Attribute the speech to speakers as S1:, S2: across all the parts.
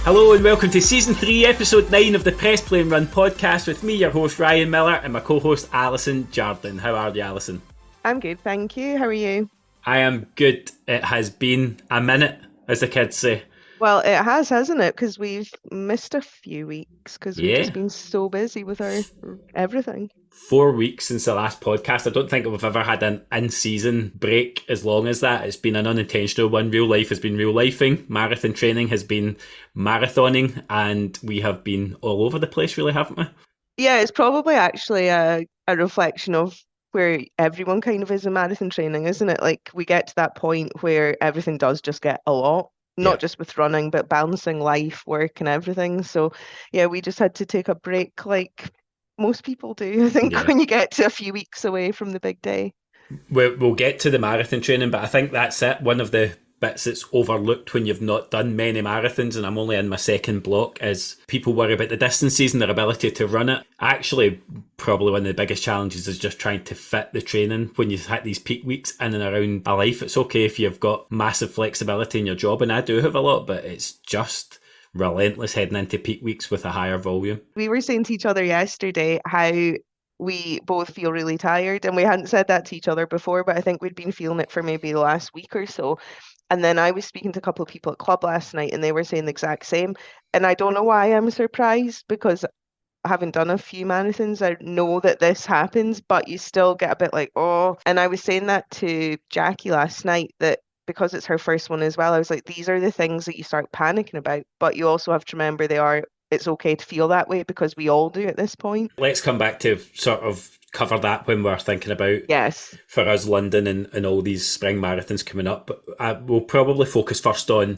S1: Hello and welcome to Season 3, Episode 9 of the Press Play and Run podcast with me, your host Ryan Miller, and my co-host Alison Jardine. How are you, Alison?
S2: I'm good, thank you. How are you?
S1: I am good. It has been a minute, as the kids say.
S2: Well, it has, hasn't it? Because we've missed a few weeks because we've
S1: Yeah.
S2: just been so busy with our everything.
S1: 4 weeks since the last podcast. I don't think we've ever had an in-season break as long as that. It's been an unintentional one. Real life has been real lifing. Marathon training has been marathoning, and we have been all over the place, really, haven't we?
S2: Yeah, it's probably actually a reflection of where everyone kind of is in marathon training, isn't it? Like we get to that point where everything does just get a lot.
S1: Yeah.
S2: Not just with running, but balancing life, work, and everything. So, yeah, we just had to take a break like most people do, I think,
S1: Yeah.
S2: when you get to a few weeks away from the big day.
S1: We'll get to the marathon training, but I think that's it. One of the bits that's overlooked when you've not done many marathons, and I'm only in my second block, is people worry about the distances and their ability to run it. Actually, probably one of the biggest challenges is just trying to fit the training when you hit these peak weeks in and around a life. It's okay if you've got massive flexibility in your job, and I do have a lot, but it's just relentless heading into peak weeks with a higher volume.
S2: We were saying to each other yesterday how we both feel really tired, and we hadn't said that to each other before, but I think we'd been feeling it for maybe the last week or so. And then I was speaking to a couple of people at club last night, and they were saying the exact same. And I don't know why I'm surprised, because I haven't done a few marathons. I know that this happens, but you still get a bit like, oh. And I was saying that to Jackie last night, that because it's her first one as well, I was like, these are the things that you start panicking about, but you also have to remember it's okay to feel that way because we all do at this point.
S1: Let's come back to sort of cover that when we're thinking about,
S2: yes,
S1: for us, London and all these spring marathons coming up. But we'll probably focus first on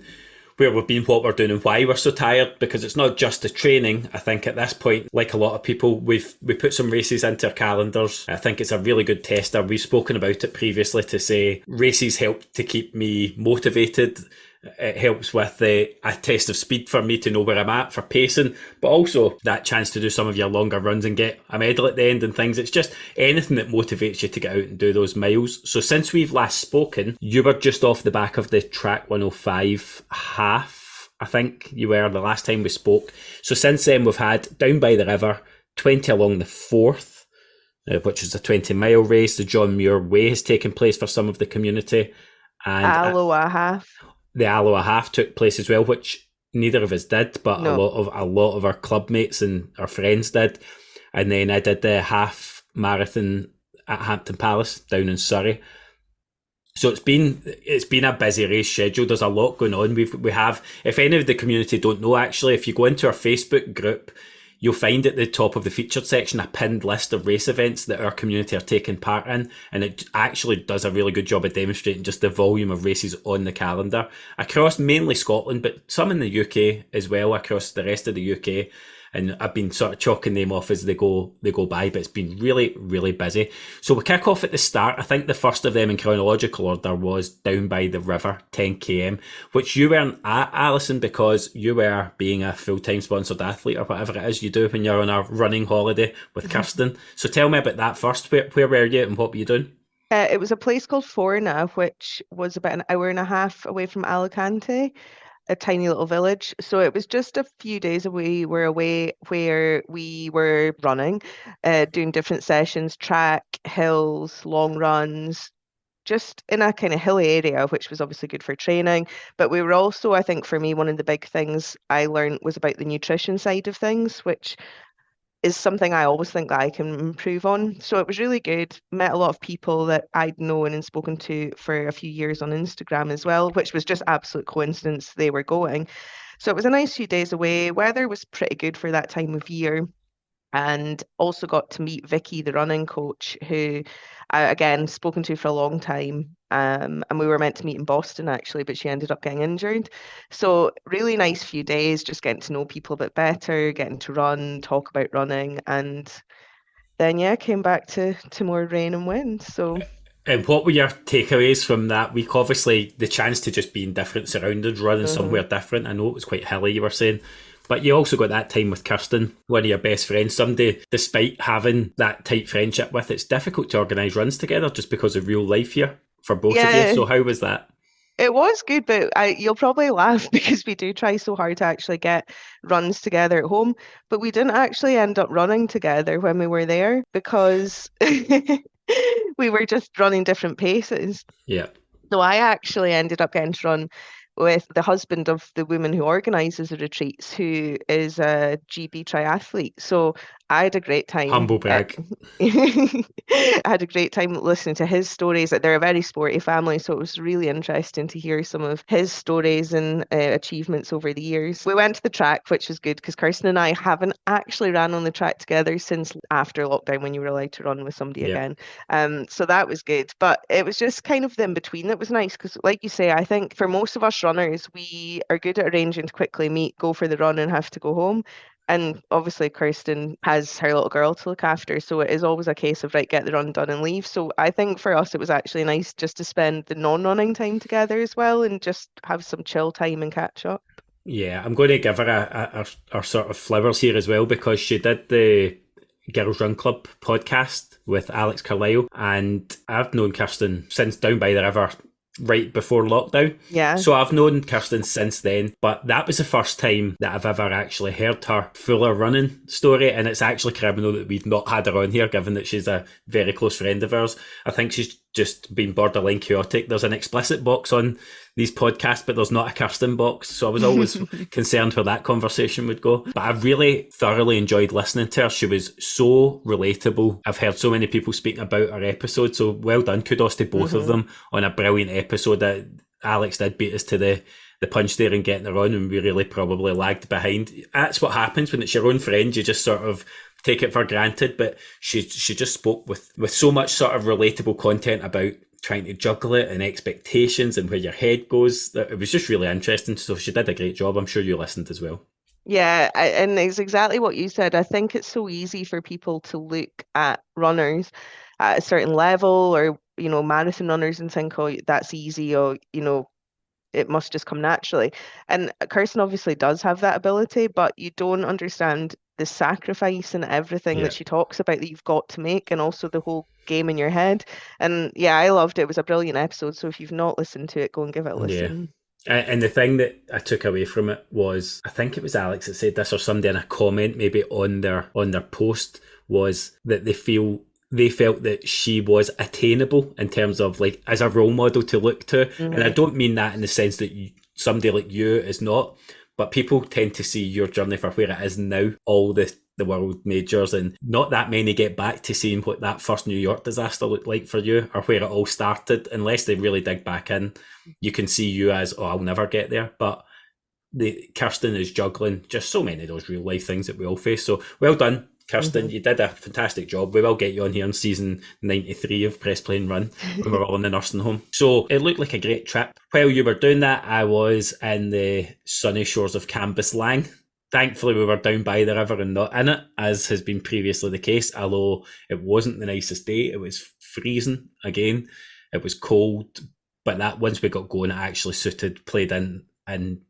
S1: where we've been, what we're doing, and why we're so tired, because it's not just the training. I think at this point, like a lot of people, we put some races into our calendars. I think it's a really good tester. We've spoken about it previously to say races help to keep me motivated. It helps with a test of speed for me to know where I'm at for pacing, but also that chance to do some of your longer runs and get a medal at the end and things. It's just anything that motivates you to get out and do those miles. So since we've last spoken, you were just off the back of the Track 105 half, I think you were the last time we spoke. So since then we've had Down by the River, 20 along the Forth, which is a 20-mile race. The John Muir Way has taken place for some of the community. And
S2: Alloa half.
S1: The Alloa half took place as well, which neither of us did, but
S2: No.
S1: a lot of our club mates and our friends did. And then I did the half marathon at Hampton Palace down in Surrey. So it's been a busy race schedule. There's a lot going on. We have, if any of the community don't know, actually, if you go into our Facebook group, you'll find at the top of the featured section a pinned list of race events that our community are taking part in, and it actually does a really good job of demonstrating just the volume of races on the calendar across mainly Scotland, but some in the UK as well, across the rest of the UK. And I've been sort of chalking them off as they go by, but it's been really, really busy. So we kick off at the start. I think the first of them in chronological order was Down by the River, 10km, which you weren't at, Alison, because you were being a full-time sponsored athlete or whatever it is you do when you're on a running holiday with Kirsten. So tell me about that first. Where were you and what were you doing?
S2: It was a place called Forna, which was about an hour and a half away from Alicante, a tiny little village. So it was just a few days away. We're away where we were running, doing different sessions, track, hills, long runs, just in a kind of hilly area, which was obviously good for training. But we were also, I think for me, one of the big things I learned was about the nutrition side of things, which is something I always think that I can improve on. So it was really good. Met a lot of people that I'd known and spoken to for a few years on Instagram as well, which was just absolute coincidence they were going. So it was a nice few days away. Weather was pretty good for that time of year. And also got to meet Vicky, the running coach, who I again spoken to for a long time. And we were meant to meet in Boston actually, but she ended up getting injured. So really nice few days, just getting to know people a bit better, getting to run, talk about running, and then yeah, came back to more rain and wind. So
S1: And what were your takeaways from that week? Obviously, the chance to just be in different surroundings, running somewhere different. I know it was quite hilly, you were saying. But you also got that time with Kirsten, one of your best friends, somebody, despite having that tight friendship with, it's difficult to organise runs together just because of real life here for both of you. So how was that?
S2: It was good, but you'll probably laugh because we do try so hard to actually get runs together at home, but we didn't actually end up running together when we were there because we were just running different paces.
S1: Yeah.
S2: So I actually ended up getting to run with the husband of the woman who organises the retreats, who is a GB triathlete. So I had a great time.
S1: Humble brag.
S2: I had a great time listening to his stories. They're a very sporty family, so it was really interesting to hear some of his stories and achievements over the years. We went to the track, which was good because Kirsten and I haven't actually ran on the track together since after lockdown when you were allowed to run with somebody
S1: Yeah.
S2: again. So that was good. But it was just kind of the in between that was nice because, like you say, I think for most of us runners, we are good at arranging to quickly meet, go for the run, and have to go home. And obviously, Kirsten has her little girl to look after. So it is always a case of, right, get the run done and leave. So I think for us, it was actually nice just to spend the non-running time together as well and just have some chill time and catch up.
S1: Yeah, I'm going to give her a sort of flowers here as well because she did the Girls Run Club podcast with Alex Carlisle, and I've known Kirsten since down by the river right before lockdown.
S2: Yeah.
S1: So I've known Kirsten since then, but that was the first time that I've ever actually heard her fuller running story, and it's actually criminal that we've not had her on here, given that she's a very close friend of ours. I think she's just been borderline chaotic. There's an explicit box on these podcasts, but there's not a Kirsten box, so I was always concerned where that conversation would go. But I really thoroughly enjoyed listening to her. She was so relatable. I've heard so many people speaking about her episode, so well done. Kudos to both of them on a brilliant episode. That Alex did beat us to the punch there and getting her on, and we really probably lagged behind. That's what happens when it's your own friend. You just sort of take it for granted, but she just spoke with so much sort of relatable content about trying to juggle it and expectations and where your head goes. That it was just really interesting. So she did a great job. I'm sure you listened as well.
S2: Yeah, and it's exactly what you said. I think it's so easy for people to look at runners at a certain level or, marathon runners and think, oh, that's easy or, it must just come naturally. And Kirsten obviously does have that ability, but you don't understand the sacrifice and everything
S1: Yeah.
S2: that she talks about that you've got to make and also the whole game in your head. And yeah, I loved it. It was a brilliant episode. So if you've not listened to it, go and give it a
S1: Yeah.
S2: listen.
S1: And the thing that I took away from it was, I think it was Alex that said this, or somebody in a comment maybe on their post, was that they felt that she was attainable in terms of like as a role model to look to. And I don't mean that in the sense that somebody like you is not, but people tend to see your journey for where it is now, all the world majors, and not that many get back to seeing what that first New York disaster looked like for you or where it all started, unless they really dig back in. You can see you as, oh, I'll never get there. But Kirsten is juggling just so many of those real life things that we all face. So well done, Kirsten. You did a fantastic job. We will get you on here in season 93 of Press Play and Run when we're all in the nursing home. So it looked like a great trip. While you were doing that, I was in the sunny shores of Cambuslang. Thankfully, we were down by the river and not in it, as has been previously the case, although it wasn't the nicest day. It was freezing again. It was cold, but that once we got going, it actually played in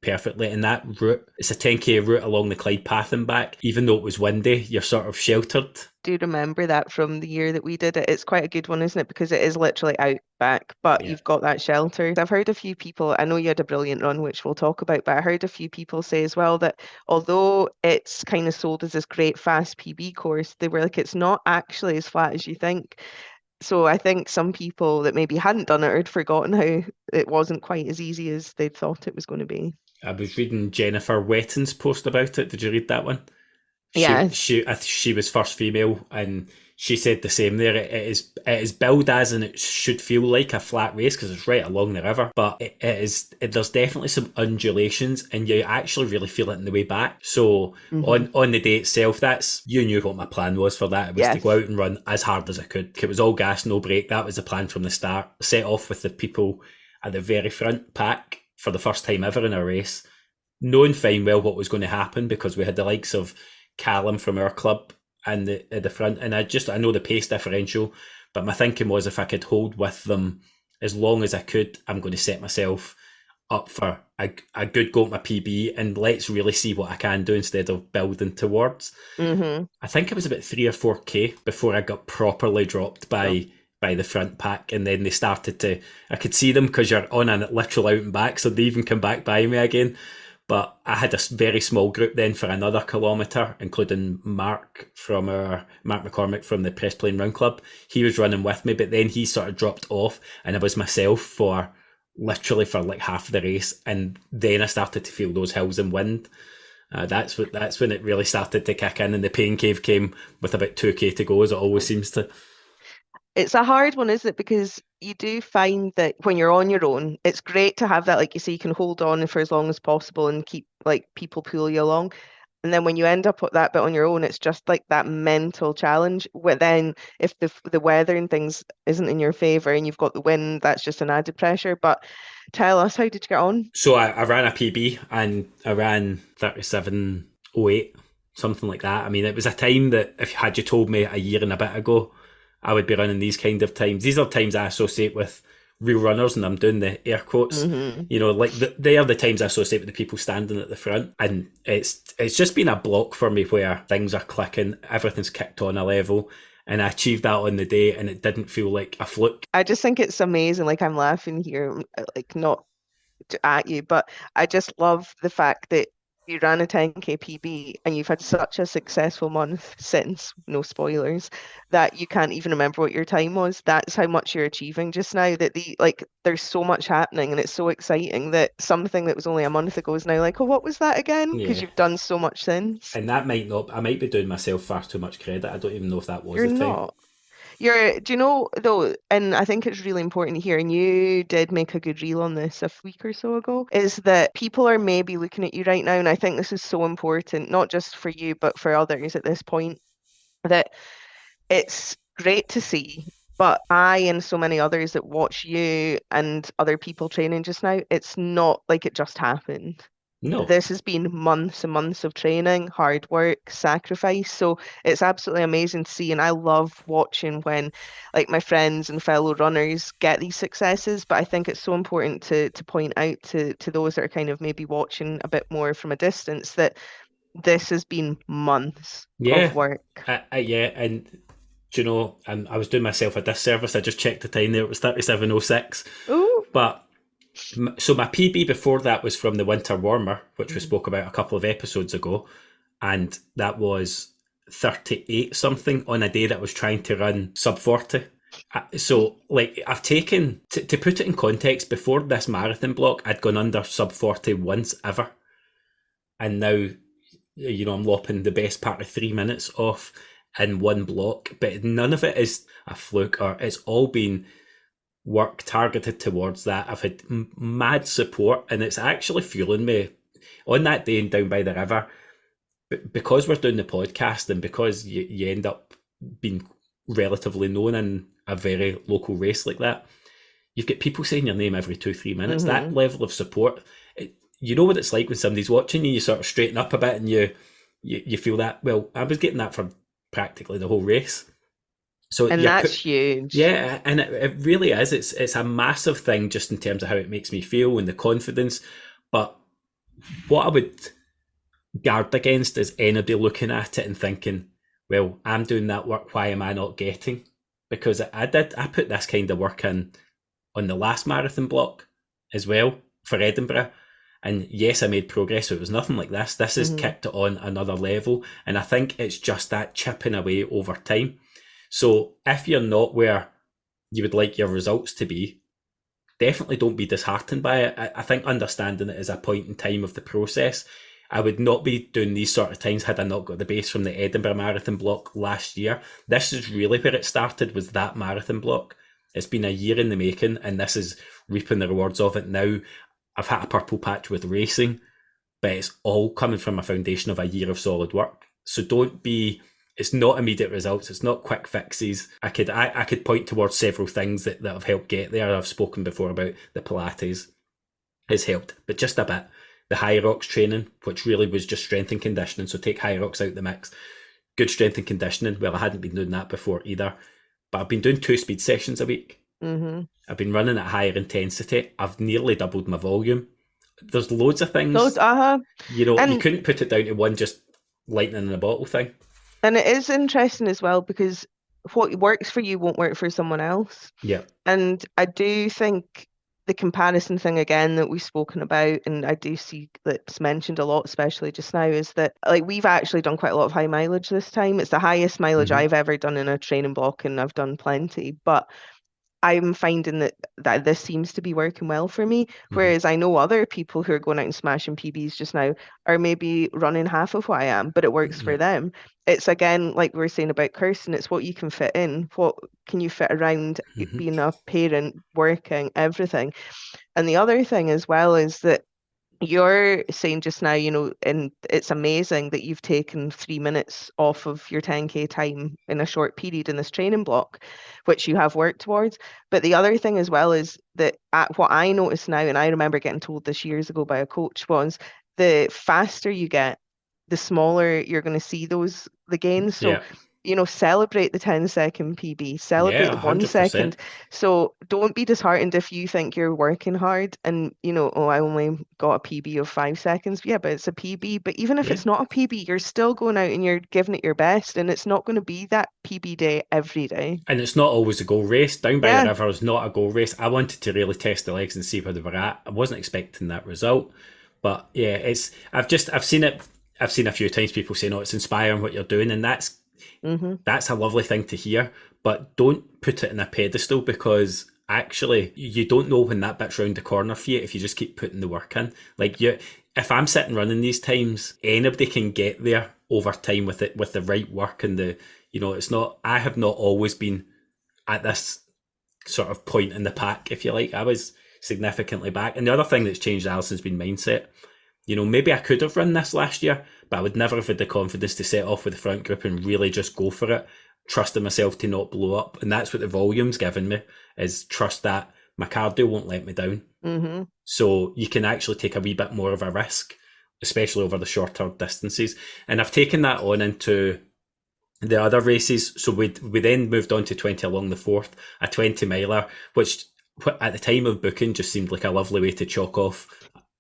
S1: perfectly. And that route, it's a 10k route along the Clyde path and back. Even though it was windy, you're sort of sheltered.
S2: Do remember that from the year that we did it. It's quite a good one, isn't it? Because it is literally out back, but you've got that shelter. I've heard a few people, I know you had a brilliant run, which we'll talk about, but I heard a few people say as well that although it's kind of sold as this great fast PB course, they were like, it's not actually as flat as you think. So I think some people that maybe hadn't done it or had forgotten how it wasn't quite as easy as they thought it was going to be.
S1: I was reading Jennifer Wetton's post about it. Did you read that one?
S2: Yes.
S1: She was first female, and she said the same there. It is billed as, and it should feel like a flat race because it's right along the river, but there's definitely some undulations, and you actually really feel it in the way back. So on the day itself, you knew what my plan was for that. It was to go out and run as hard as I could. It was all gas, no brake. That was the plan from the start. Set off with the people at the very front pack for the first time ever in a race, knowing fine well what was going to happen because we had the likes of Callum from our club and the front, and I know the pace differential, but my thinking was if I could hold with them as long as I could, I'm going to set myself up for a good go at my PB, and let's really see what I can do instead of building towards. I think it was about 3 or 4k before I got properly dropped by by the front pack, and then they started to. I could see them because you're on a literal out and back, so they even come back by me again. But I had a very small group then for another kilometre, including Mark McCormick from the Press Plane Run Club. He was running with me, but then he sort of dropped off, and I was myself for literally for like half the race, and then I started to feel those hills and wind. That's when it really started to kick in, and the pain cave came with about 2k to go, as it always seems to.
S2: It's a hard one, isn't it? Because you do find that when you're on your own, it's great to have that, like you say, you can hold on for as long as possible and keep like people pull you along. And then when you end up at that bit on your own, it's just like that mental challenge. Where then if the weather and things isn't in your favor and you've got the wind, that's just an added pressure. But tell us, how did you get on?
S1: So I ran a PB and I ran 37:08, something like that. I mean, it was a time that if had you told me a year and a bit ago, I would be running these kind of times. These are times I associate with real runners, and I'm doing the air quotes.
S2: Hmm.
S1: You know, like they are the times I associate with the people standing at the front, and it's just been a block for me where things are clicking, everything's kicked on a level, and I achieved that on the day, and it didn't feel like a fluke.
S2: I just think it's amazing. Like I'm laughing here, like not at you, but I just love the fact that you ran a 10K PB and you've had such a successful month since, no spoilers, that you can't even remember what your time was. That's how much you're achieving just now. That there's so much happening and it's so exciting that something that was only a month ago is now like, oh, what was that again? Because
S1: Yeah.
S2: you've done so much since.
S1: And that might not, I might be doing myself far too much credit. I don't even know if that was
S2: You're
S1: the time.
S2: not. Do you know though, and I think it's really important here, and you did make a good reel on this a week or so ago, is that people are maybe looking at you right now, and I think this is so important, not just for you, but for others at this point, that it's great to see. But I and so many others that watch you and other people training just now, it's not like it just happened.
S1: No.
S2: This has been months and months of training, hard work, sacrifice. So it's absolutely amazing to see. And I love watching when like my friends and fellow runners get these successes. But I think it's so important to point out to those that are kind of maybe watching a bit more from a distance that this has been months of
S1: Yeah.
S2: work.
S1: Yeah. And, do you know, and I was doing myself a disservice. I just checked the time there. It was 37:06.
S2: Ooh.
S1: But so my PB before that was from the Winter Warmer, which we
S2: Mhm.
S1: spoke about a couple of episodes ago, and that was 38 something on a day that was trying to run sub 40. So, like, I've taken to put it in context. Before this marathon block, I'd gone under sub 40 once ever, and now, you know, I'm lopping the best part of 3 minutes off in one block. But none of it is a fluke, or it's all been work targeted towards that. I've had mad support, and it's actually fueling me on that day and down by the river. Because we're doing the podcast, and because you end up being relatively known in a very local race like that, you've got people saying your name every 2-3 minutes. That
S2: Hmm.
S1: level of support, you know what it's like when somebody's watching you. You sort of straighten up a bit, and you feel that. Well, I was getting that for practically the whole race. So
S2: And
S1: you're
S2: that's
S1: put,
S2: huge.
S1: yeah, and it really is. It's a massive thing just in terms of how it makes me feel and the confidence. But what I would guard against is anybody looking at it and thinking, well, I'm doing that work, why am I not getting? Because I put this kind of work in on the last marathon block as well for Edinburgh. And yes, I made progress, but it was nothing like this. This has
S2: Hmm.
S1: kicked it on another level. And I think it's just that chipping away over time. So if you're not where you would like your results to be, definitely don't be disheartened by it. I think understanding it as a point in time of the process. I would not be doing these sort of times had I not got the base from the Edinburgh Marathon block last year. This is really where it started, was that marathon block. It's been a year in the making, and this is reaping the rewards of it now. I've had a purple patch with racing, but it's all coming from a foundation of a year of solid work. So don't be. It's not immediate results. It's not quick fixes. I could point towards several things that have helped get there. I've spoken before about the Pilates has helped, but just a bit. The high rocks training, which really was just strength and conditioning. So take high rocks out the mix. Good strength and conditioning. Well, I hadn't been doing that before either, but I've been doing 2 speed sessions a week.
S2: Hmm.
S1: I've been running at higher intensity. I've nearly doubled my volume. There's loads of
S2: Those,
S1: things. You know, you
S2: and
S1: couldn't put it down to one just lightning in a bottle thing.
S2: And it is interesting as well because what works for you won't work for someone else.
S1: Yeah.
S2: And I do think the comparison thing again that we've spoken about, and I do see that's mentioned a lot, especially just now, is that like we've actually done quite a lot of high mileage this time. It's the highest mileage
S1: Hmm.
S2: I've ever done in a training block, and I've done plenty. But I'm finding that this seems to be working well for me.
S1: Hmm.
S2: Whereas I know other people who are going out and smashing PBs just now are maybe running half of what I am, but it works for
S1: Yeah.
S2: them. It's again, like we were saying about Kirsten, it's what you can fit in. What can you fit around
S1: Hmm.
S2: being a parent, working, everything. And the other thing as well is that you're saying just now, and it's amazing that you've taken 3 minutes off of your 10K time in a short period in this training block, which you have worked towards. But the other thing as well is that what I notice now, and I remember getting told this years ago by a coach, was the faster you get, the smaller you're going to see the gains. So,
S1: Yeah.
S2: celebrate the 10-second PB, celebrate
S1: Yeah.
S2: the 1 second.
S1: 100%.
S2: So don't be disheartened if you think you're working hard and, oh, I only got a PB of 5 seconds. Yeah, but it's a PB. But even if
S1: Yeah.
S2: it's not a PB, you're still going out and you're giving it your best. And it's not going to be that PB day every day.
S1: And it's not always a goal race. Down by the
S2: Yeah.
S1: river is not a goal race. I wanted to really test the legs and see where they were at. I wasn't expecting that result, but yeah, I've seen it. I've seen a few times people saying, "Oh, it's inspiring what you're doing," and
S2: Hmm.
S1: that's a lovely thing to hear. But don't put it in a pedestal because actually you don't know when that bit's round the corner for you if you just keep putting the work in. If I'm sitting running these times, anybody can get there over time with it with the right work and it's not. I have not always been at this sort of point in the pack, if you like. I was significantly back. And the other thing that's changed Alison's been mindset. Maybe I could have run this last year, but I would never have had the confidence to set off with the front group and really just go for it, trusting myself to not blow up. And that's what the volume's given me, is trust that my cardio won't let me down.
S2: Hmm.
S1: So you can actually take a wee bit more of a risk, especially over the shorter distances. And I've taken that on into the other races. So we then moved on to 20 along the fourth, a 20 miler, which at the time of booking just seemed like a lovely way to chalk off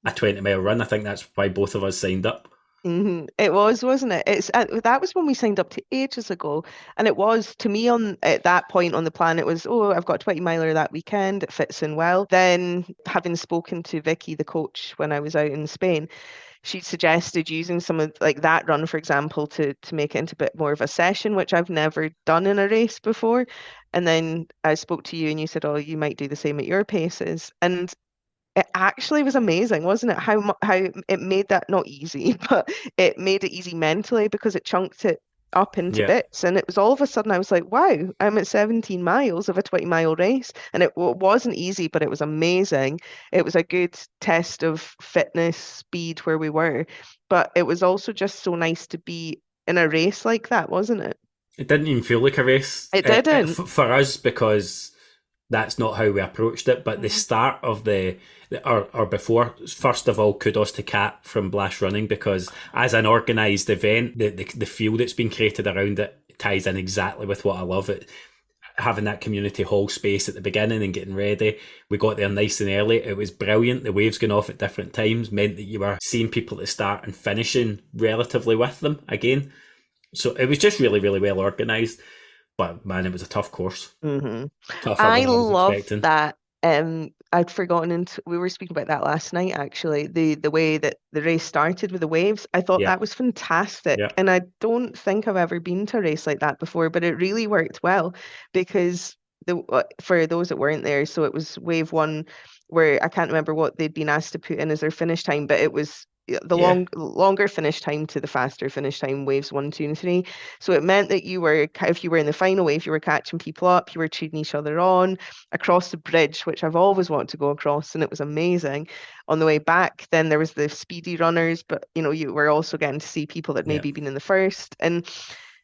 S1: a 20-mile run. I think that's why both of us signed up.
S2: It was, wasn't it? That was when we signed up to ages ago, and it was to me on at that point on the plan. It was, oh, I've got a 20 miler that weekend. It fits in well. Then, having spoken to Vicky, the coach, when I was out in Spain, she suggested using some of like that run, for example, to make it into a bit more of a session, which I've never done in a race before. And then I spoke to you, and you said, oh, you might do the same at your paces, and it actually was amazing, wasn't it? How it made that not easy, but it made it easy mentally because it chunked it up into
S1: Yeah.
S2: bits. And it was all of a sudden I was like, wow, I'm at 17 miles of a 20-mile race. And it wasn't easy, but it was amazing. It was a good test of fitness, speed where we were. But it was also just so nice to be in a race like that, wasn't it?
S1: It didn't even feel like a race
S2: It didn't.
S1: for us because that's not how we approached it. But the
S2: Mhm.
S1: start of or before, first of all, kudos to Kat from Blast Running because as an organised event, the feel that's been created around it ties in exactly with what I love. It having that community hall space at the beginning and getting ready. We got there nice and early. It was brilliant. The waves going off at different times meant that you were seeing people at the start and finishing relatively with them again. So it was just really, really well organised. But man, it was a tough course.
S2: Hmm.
S1: Tougher
S2: I
S1: than I was
S2: love
S1: expecting.
S2: that. I'd forgotten, and we were speaking about that last night, actually. The way that the race started with the waves, I thought
S1: Yeah.
S2: that was fantastic.
S1: Yeah.
S2: And I don't think I've ever been to a race like that before, but it really worked well because for those that weren't there, so it was wave one, where I can't remember what they'd been asked to put in as their finish time, but it was the
S1: Yeah.
S2: longer finish time to the faster finish time, waves one, two, and three. So it meant that if you were in the final wave, you were catching people up, you were cheering each other on across the bridge, which I've always wanted to go across, and it was amazing. On the way back, then there was the speedy runners, but you were also getting to see people that
S1: Yeah.
S2: maybe been in the first, and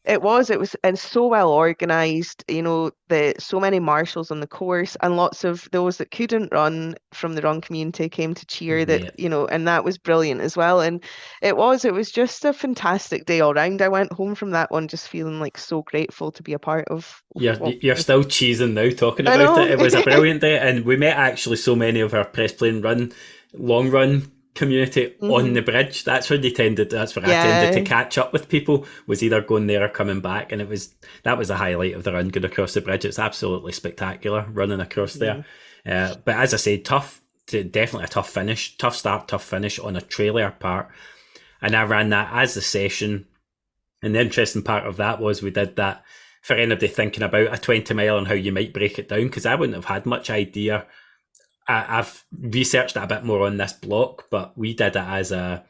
S2: and so well organized, the so many marshals on the course, and lots of those that couldn't run from the run community came to cheer that,
S1: Yeah.
S2: and that was brilliant as well. And it was just a fantastic day all round. I went home from that one just feeling like so grateful to be a part of
S1: You're
S2: this.
S1: still cheesing now talking
S2: I
S1: about
S2: know.
S1: it. It was a brilliant day, and we met actually so many of our press plane run, long run community on
S2: Hmm.
S1: the bridge. That's where I tended to
S2: Yeah.
S1: catch up with people, was either going there or coming back. And that was the highlight of the run, going across the bridge. It's absolutely spectacular running across there.
S2: Hmm.
S1: But as I say, definitely a tough finish, tough start, tough finish on a trailer part. And I ran that as the session. And the interesting part of that was we did that for anybody thinking about a 20 mile and how you might break it down, because I wouldn't have had much idea. I've researched it a bit more on this block, but we did it as a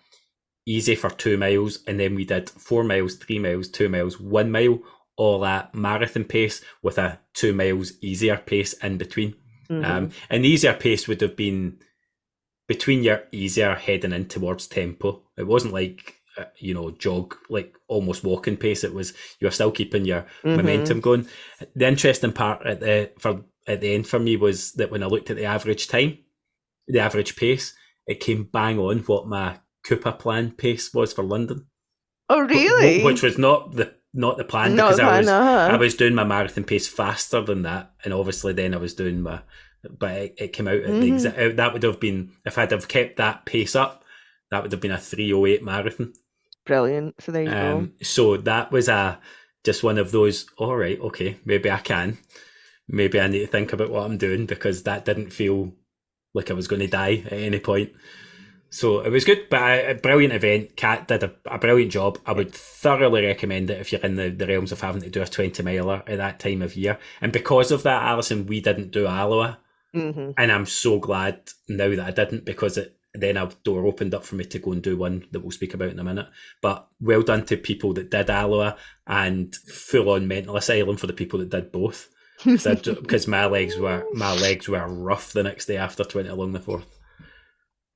S1: easy for 2 miles, and then we did 4 miles, 3 miles, 2 miles, 1 mile, all at marathon pace with a 2 miles easier pace in between.
S2: Hmm.
S1: And the easier pace would have been between your easier heading in towards tempo. It wasn't like jog, like almost walking pace. It was, you were still keeping your
S2: Hmm.
S1: momentum going. The interesting part at the end for me was that when I looked at the average time, the average pace, it came bang on what my Cooper plan pace was for London,
S2: Oh,
S1: which
S2: really?
S1: was not the plan,
S2: No,
S1: because
S2: plan,
S1: I
S2: uh-huh.
S1: was doing my marathon pace faster than that, and obviously then I was doing my, but it came out at the
S2: Hmm.
S1: exact, that would have been, if I'd have kept that pace up, that would have been a 3:08 marathon.
S2: Brilliant. So there you go.
S1: So that was a just one of those. All right, okay, maybe I can. Maybe I need to think about what I'm doing, because that didn't feel like I was going to die at any point. So it was good, but a brilliant event. Kat did a brilliant job. I would thoroughly recommend it if you're in the realms of having to do a 20 miler at that time of year. And because of that, Alison, we didn't do Aloha.
S2: Hmm.
S1: And I'm so glad now that I didn't, because then a door opened up for me to go and do one that we'll speak about in a minute. But well done to people that did Aloha, and full on mental asylum for the people that did both. Because my legs were rough the next day after 20 along the fourth.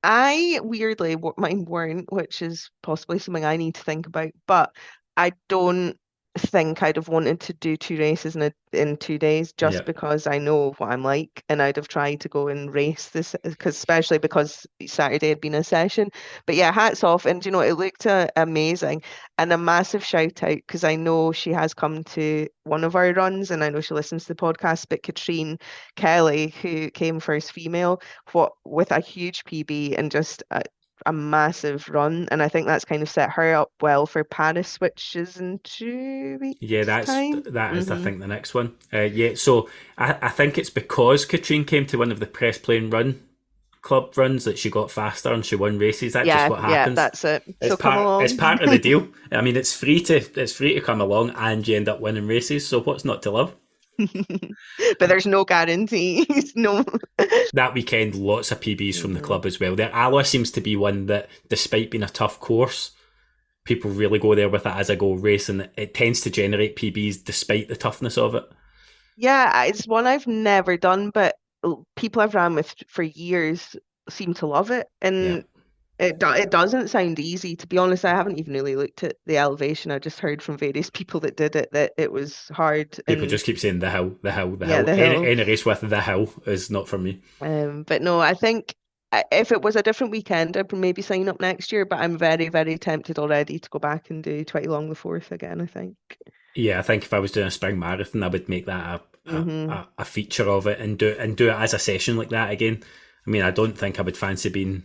S2: I weirdly, mine weren't, which is possibly something I need to think about, but I don't think I'd have wanted to do two races in 2 days
S1: Yeah.
S2: just because I know what I'm like, and I'd have tried to go and race this, because especially because Saturday had been a session. But yeah, hats off, and you know it looked amazing, and a massive shout out because I know she has come to one of our runs, and I know she listens to the podcast. But Katrine Kelly, who came first female, what with a huge PB and just a massive run. And I think that's kind of set her up well for Paris, which is in 2 weeks' time.
S1: That is, I
S2: Hmm.
S1: think, the next one. Yeah, so I think it's because Katrine came to one of the press plane run club runs that she got faster and she won races. That's just
S2: Yeah,
S1: what
S2: yeah,
S1: happens.
S2: that's it.
S1: It's
S2: So come
S1: part it's
S2: along.
S1: part of the deal. I mean, it's free to come along, and you end up winning races. So what's not to love?
S2: But there's no guarantees. No.
S1: That weekend, lots of PBs from the
S2: Hmm.
S1: club as well. Their Alloa seems to be one that, despite being a tough course, people really go there with it as a goal race, and it tends to generate PBs despite the toughness of it.
S2: Yeah, it's one I've never done, but people I've ran with for years seem to love it.
S1: Yeah.
S2: And it doesn't sound easy, to be honest. I haven't even really looked at the elevation. I just heard from various people that did it that it was hard.
S1: People
S2: And
S1: just keep saying the hill, the hill, the
S2: yeah,
S1: hill.
S2: the
S1: Any,
S2: hill.
S1: any race with the hill is not for me.
S2: But no, I think if it was a different weekend, I'd maybe sign up next year. But I'm very, very tempted already to go back and do 20 long the fourth again, I think.
S1: Yeah, I think if I was doing a spring marathon, I would make that a,
S2: Hmm.
S1: a feature of it, and do it as a session like that again. I mean, I don't think I would fancy being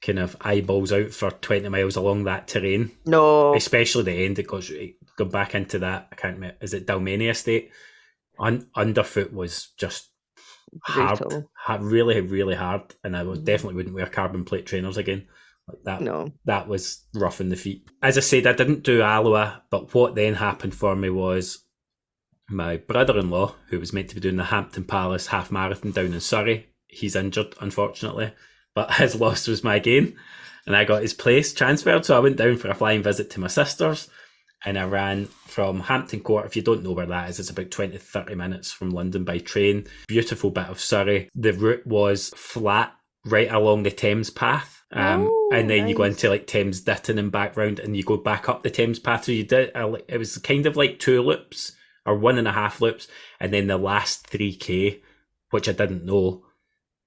S1: kind of eyeballs out for 20 miles along that terrain,
S2: No,
S1: especially the end. It goes go back into that. I can't remember. Is it Dalmania Estate? Underfoot was just hard,
S2: brutal.
S1: really, really hard, and I would
S2: Hmm.
S1: definitely wouldn't wear carbon plate trainers again. Like that,
S2: No.
S1: that was rough in the feet. As I said, I didn't do Aloha, but what then happened for me was my brother-in-law, who was meant to be doing the Hampton Palace half marathon down in Surrey, he's injured, unfortunately, but his loss was my gain, and I got his place transferred. So I went down for a flying visit to my sisters, and I ran from Hampton Court. If you don't know where that is, it's about 20 to 30 minutes from London by train. Beautiful bit of Surrey. The route was flat right along the Thames path. And
S2: Oh,
S1: then you go into
S2: nice.
S1: like Thames Ditton and back round, and you go back up the Thames path. So you did, it was kind of like two loops or one and a half loops. And then the last 3K, which I didn't know,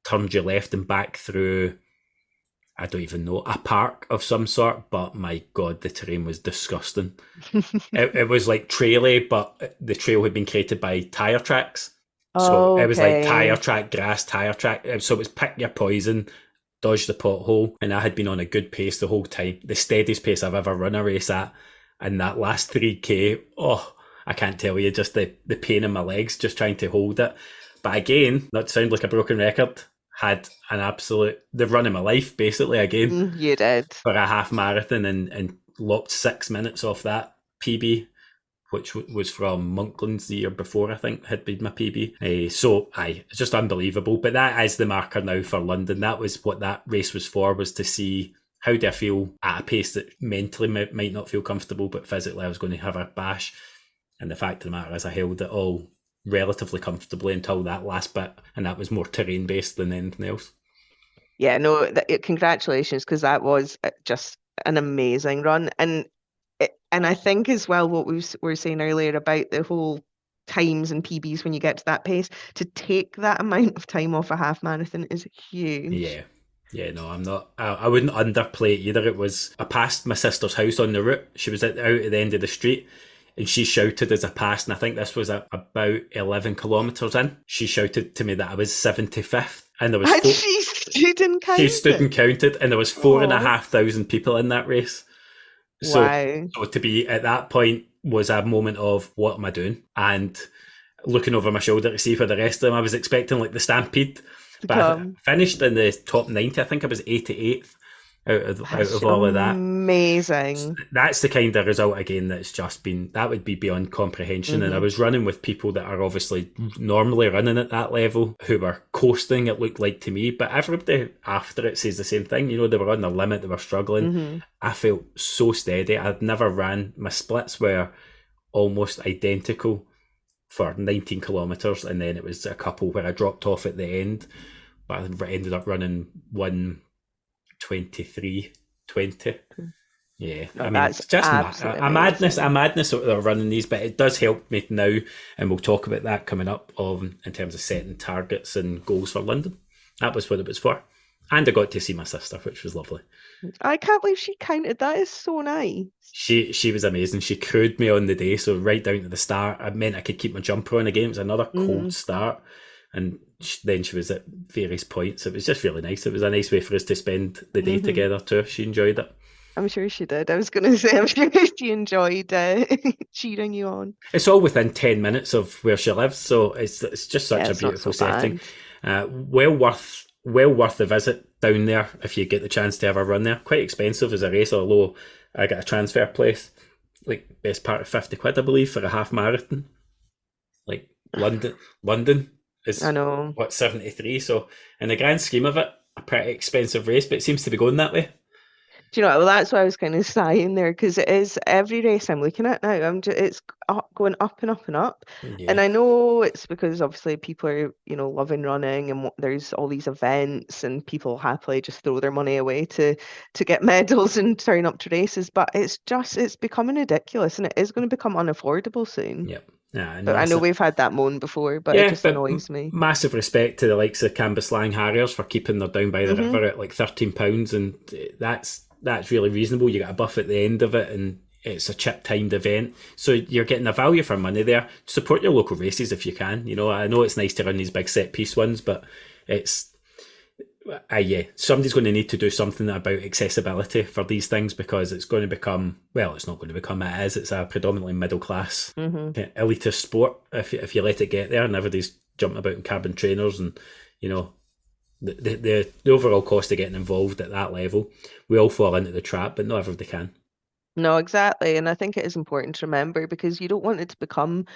S1: turned you left and back through, I don't even know, a park of some sort. But my God, the terrain was disgusting. It was like traily, but the trail had been created by tire tracks. So it was like tire
S2: Okay.
S1: track grass, tire track. So it was pick your poison. dodged the pothole, and I had been on a good pace the whole time, the steadiest pace I've ever run a race at. And that last 3K, oh, I can't tell you, just the pain in my legs just trying to hold it. But again, not to sound like a broken record, had an absolute, the run of my life, basically, again,
S2: You did.
S1: for a half marathon, and lopped 6 minutes off that PB, which was from Monklands the year before, I think, had been my PB. So, it's just unbelievable. But that is the marker now for London. That was what that race was for, was to see how do I feel at a pace that mentally might not feel comfortable, but physically I was going to have a bash. And the fact of the matter is I held it all relatively comfortably until that last bit, and that was more terrain-based than anything else.
S2: Yeah, no, congratulations, because that was just an amazing run. And I think as well what we were saying earlier about the whole times and PBs when you get to that pace, to take that amount of time off a half marathon is huge.
S1: Yeah, no, I'm not. I wouldn't underplay it either. It was, I passed my sister's house on the route. She was out at the end of the street, and she shouted as I passed, and I think this was about 11 kilometres in. She shouted to me that I was 75th, and there was
S2: And she stood and counted.
S1: She stood and counted, and there was 4,500 people in that race.
S2: Wow.
S1: So to be at that point was a moment of, what am I doing? And looking over my shoulder to see for the rest of them, I was expecting like the stampede. But I finished in the top 90. I think I was 88th out of all of that.
S2: Amazing.
S1: So that's the kind of result, again, that's just been, that would be beyond comprehension. And I was running with people that are obviously normally running at that level, who were coasting, it looked like to me. But everybody after it says the same thing. You know, they were on the limit, they were struggling. I felt so steady. I'd never ran, my splits were almost identical for 19 kilometres, and then it was a couple where I dropped off at the end, but I ended up running 1:23:20. Yeah,
S2: no,
S1: I mean, it's just a madness that they're running these, but it does help me now, and we'll talk about that coming up, in terms of setting targets and goals for London. That was what it was for. And I got to see my sister, which was lovely.
S2: I can't believe she counted. That is so nice.
S1: She was amazing. She crewed me on the day, so right down to the start. It meant I could keep my jumper on again. It was another cold start, and then she was at various points. It was just really nice. It was a nice way for us to spend the day together too. She enjoyed it.
S2: I'm sure she did. I was going to say, I'm sure she enjoyed cheering you on.
S1: It's all within 10 minutes of where she lives, so it's just such a beautiful setting. Well worth the visit down there if you get the chance to ever run there. Quite expensive as a race, although I got a transfer place, like best part of 50 quid, I believe, for a half marathon. Like London is,
S2: I know,
S1: what, 73? So in the grand scheme of it, a pretty expensive race, but it seems to be going that way.
S2: Do you know, well, that's why I was kind of sighing there, because it is every race I'm looking at now. It's going up and up and up.
S1: Yeah.
S2: And I know it's because obviously people are, loving running, and there's all these events, and people happily just throw their money away to get medals and turn up to races. But it's becoming ridiculous, and it is going to become unaffordable soon.
S1: Yep. Yeah,
S2: but I know we've had that moan before, but it just annoys me.
S1: Massive respect to the likes of Cambuslang Harriers for keeping their down by the river at like £13, and that's really reasonable. You get a buff at the end of it, and it's a chip-timed event, so you're getting a value for money there. Support your local races if you can. I know it's nice to run these big set-piece ones, but it's somebody's going to need to do something about accessibility for these things, because it's going to become, it's not going to become, it's a predominantly middle-class elitist sport if you let it get there, and everybody's jumping about in carbon trainers, and the overall cost of getting involved at that level, we all fall into the trap, but not everybody can.
S2: No, exactly. And I think it is important to remember, because you don't want it to become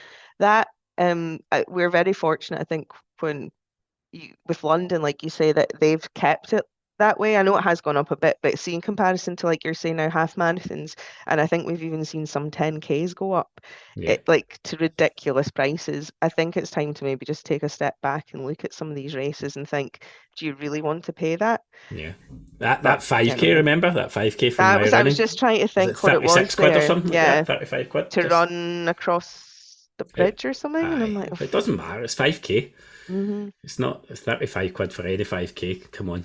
S2: that. We're very fortunate, I think, with London, like you say, that they've kept it that way. I know it has gone up a bit, but see, in comparison to, like you're saying now, half marathons, and I think we've even seen some 10Ks go up, to ridiculous prices. I think it's time to maybe just take a step back and look at some of these races and think, do you really want to pay that?
S1: Yeah. That 5K, remember? That 5K from
S2: I was just trying to think what it was
S1: 36 quid
S2: there.
S1: or something?
S2: Yeah.
S1: 35 quid.
S2: To run across the bridge or something? And I'm like,
S1: it doesn't matter. It's 5K. It's 35 quid for any 5K. Come on.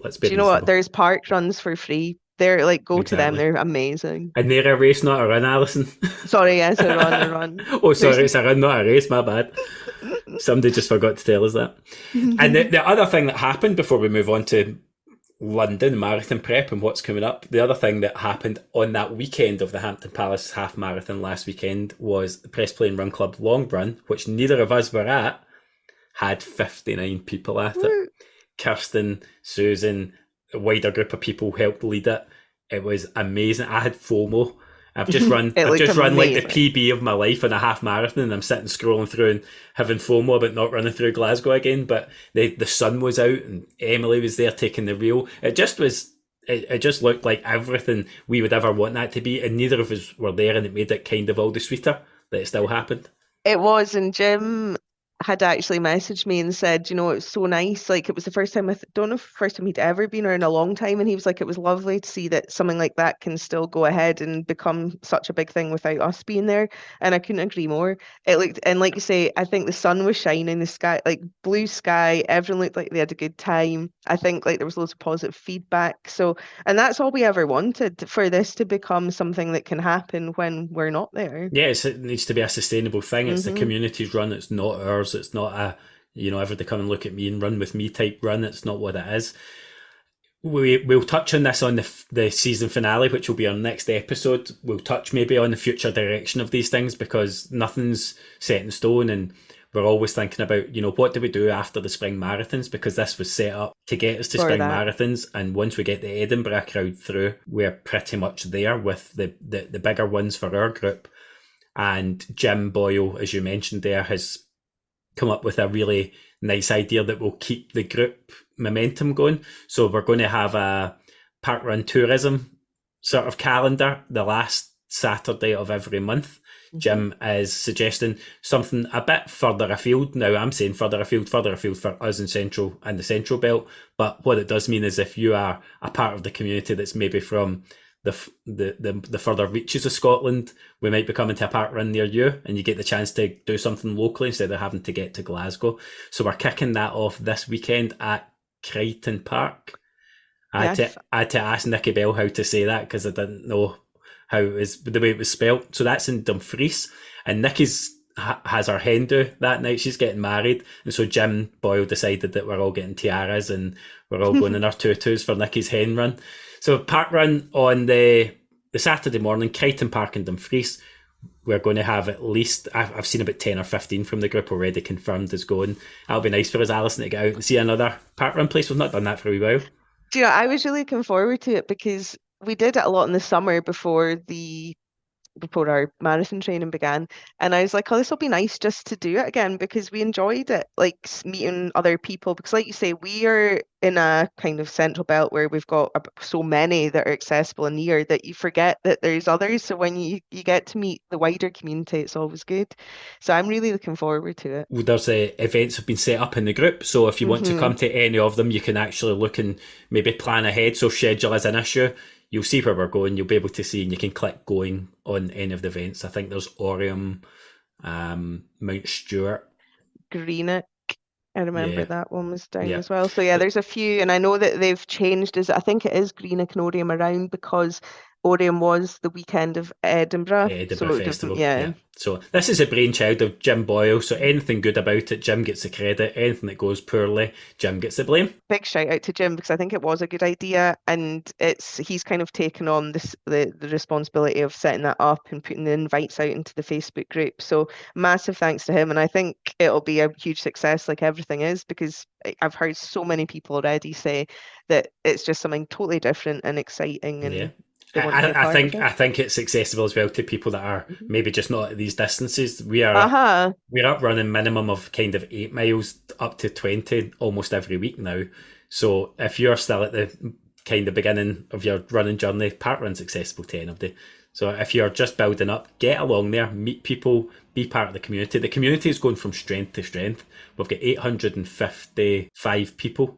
S1: Let's be.
S2: Do you know what? There's park runs for free. They're like, go to them. They're amazing.
S1: And they're a race, not a run, Alison.
S2: Sorry, yes, a run.
S1: Oh, sorry, it's a run, not a race. My bad. Somebody just forgot to tell us that. And the other thing that happened before we move on to London marathon prep and what's coming up. The other thing that happened on that weekend of the Hampton Palace half marathon last weekend was the Press Play and Run Club long run, which neither of us were at, had 59 people at it.
S2: Woo.
S1: Kirsten, Susan, a wider group of people helped lead it. It was amazing. I had FOMO.
S2: It
S1: I've
S2: looked
S1: just run like the
S2: amazing.
S1: PB of my life in a half marathon, and I'm sitting scrolling through and having FOMO about not running through Glasgow again. But the sun was out and Emily was there taking the reel. It just looked like everything we would ever want that to be, and neither of us were there, and it made it kind of all the sweeter that it still happened.
S2: It was, and Jim had actually messaged me and said, you know, it was so nice. Like it was the first time don't know if first time he'd ever been or in a long time, and he was like, it was lovely to see that something like that can still go ahead and become such a big thing without us being there. And I couldn't agree more. It looked, and like you say, I think the sun was shining, the sky, like blue sky. Everyone looked like they had a good time. I think like there was loads of positive feedback. So, and that's all we ever wanted for this to become something that can happen when we're not there.
S1: Yeah, it needs to be a sustainable thing. It's the
S2: Hmm.
S1: community's run. It's not ours. It's not a, everybody come and look at me and run with me type run. It's not what it is. We'll touch on this on the season finale, which will be our next episode. We'll touch maybe on the future direction of these things because nothing's set in stone, and we're always thinking about what do we do after the spring marathons, because this was set up to get us to
S2: For
S1: spring
S2: that.
S1: marathons, and once we get the Edinburgh crowd through, we're pretty much there with the bigger ones for our group. And Jim Boyle, as you mentioned there, has come up with a really nice idea that will keep the group momentum going. So we're going to have a parkrun tourism sort of calendar the last Saturday of every month.
S2: Mhm.
S1: Jim is suggesting something a bit further afield. Now I'm saying further afield for us in Central and the Central Belt. But what it does mean is if you are a part of the community that's maybe from the further reaches of Scotland, we might be coming to a park run near you, and you get the chance to do something locally instead of having to get to Glasgow. So we're kicking that off this weekend at Crichton Park.
S2: Yes.
S1: I had to ask Nikki Bell how to say that because I didn't know how it was the way it was spelt. So that's in Dumfries, and Nikki's has her hen do that night. She's getting married, and so Jim Boyle decided that we're all getting tiaras and we're all going in our tutus for Nikki's hen run. So park run on the Saturday morning, Crichton Park in Dumfries. We're going to have at least I've seen about 10 or 15 from the group already confirmed as going. That'll be nice for us, Alison, to get out and see another park run place. We've not done that for a wee while.
S2: Do you know, I was really looking forward to it because we did it a lot in the summer before our marathon training began. And I was like, oh, this will be nice just to do it again because we enjoyed it, like meeting other people. Because, like you say, we are in a kind of central belt where we've got so many that are accessible and near that you forget that there's others. So when you get to meet the wider community, it's always good. So I'm really looking forward to it.
S1: There's events have been set up in the group, so if you want to
S2: Hmm.
S1: come to any of them, you can actually look and maybe plan ahead. So schedule is an issue. You'll see where we're going. You'll be able to see, and you can click going on any of the events. I think there's Orium, Mount Stewart.
S2: Greenock. I remember
S1: Yeah,
S2: that one was down
S1: yeah.
S2: as well. So yeah, there's a few, and I know that they've changed. I think it is Greenock and Oriam around because Oriam was the weekend of Edinburgh. So
S1: Edinburgh
S2: it would have,
S1: Festival.
S2: yeah,
S1: Yeah. So this is a brainchild of Jim Boyle. So anything good about it, Jim gets the credit. Anything that goes poorly, Jim gets the blame.
S2: big shout out to Jim because I think it was a good idea, and he's kind of taken on the responsibility of setting that up and putting the invites out into the Facebook group. So massive thanks to him, and I think it'll be a huge success, like everything is, because I've heard so many people already say that it's just something totally different and exciting,
S1: Yeah.
S2: and they want to be a
S1: I
S2: part of
S1: think
S2: it.
S1: I think it's accessible as well to people that are
S2: Mhm.
S1: maybe just not at these distances.
S2: Uh-huh.
S1: We're up running minimum of kind of 8 miles up to 20 almost every week now. So if you're still at the kind of beginning of your running journey, parkrun's accessible to anybody. So if you're just building up, get along there, meet people, be part of the community. The community is going from strength to strength. We've got 855 people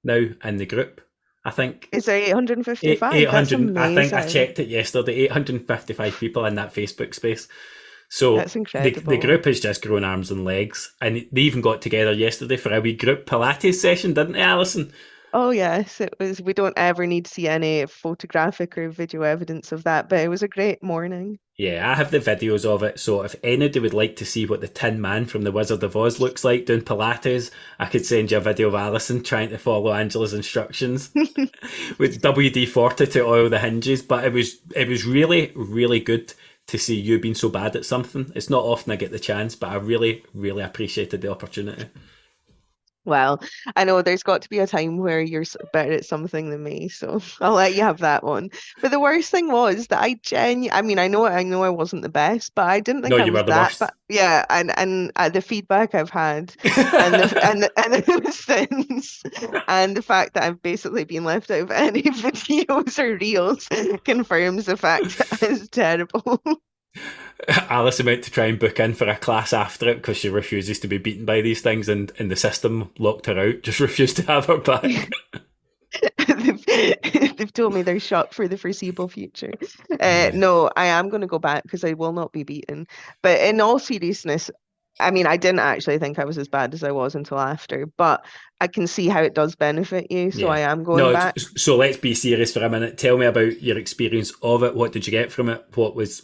S1: now in the group, I think.
S2: Is there 855? That's
S1: 800, I think I
S2: amazing.
S1: checked it yesterday, 855 people in that Facebook space. So
S2: That's
S1: the
S2: incredible.
S1: group has just grown arms and legs. And they even got together yesterday for a wee group Pilates session, didn't they, Alison?
S2: Oh yes, it was. We don't ever need to see any photographic or video evidence of that, but it was a great morning.
S1: Yeah, I have the videos of it, so if anybody would like to see what the Tin Man from The Wizard of Oz looks like doing Pilates, I could send you a video of Alison trying to follow Angela's instructions with WD-40 to oil the hinges. But it was really, really good to see you being so bad at something. It's not often I get the chance, but I really, really appreciated the opportunity.
S2: Well, I know there's got to be a time where you're better at something than me, so I'll let you have that one. But the worst thing was that I mean, I know I wasn't the best, but I didn't
S1: No,
S2: think I
S1: you were
S2: was
S1: the
S2: that
S1: worst.
S2: bad. Yeah, and the feedback I've had, and the since, and the fact that I've basically been left out of any videos or reels confirms the fact that it's terrible.
S1: Alison went to try and book in for a class after it because she refuses to be beaten by these things, and the system locked her out, just refused to have her back.
S2: They've told me they're shut for the foreseeable future.
S1: Yeah.
S2: No, I am going to go back because I will not be beaten. But in all seriousness, I mean, I didn't actually think I was as bad as I was until after, but I can see how it does benefit you, so I
S1: Yeah.
S2: am going
S1: No,
S2: back.
S1: so let's be serious for a minute. Tell me about your experience of it. What did you get from it? What was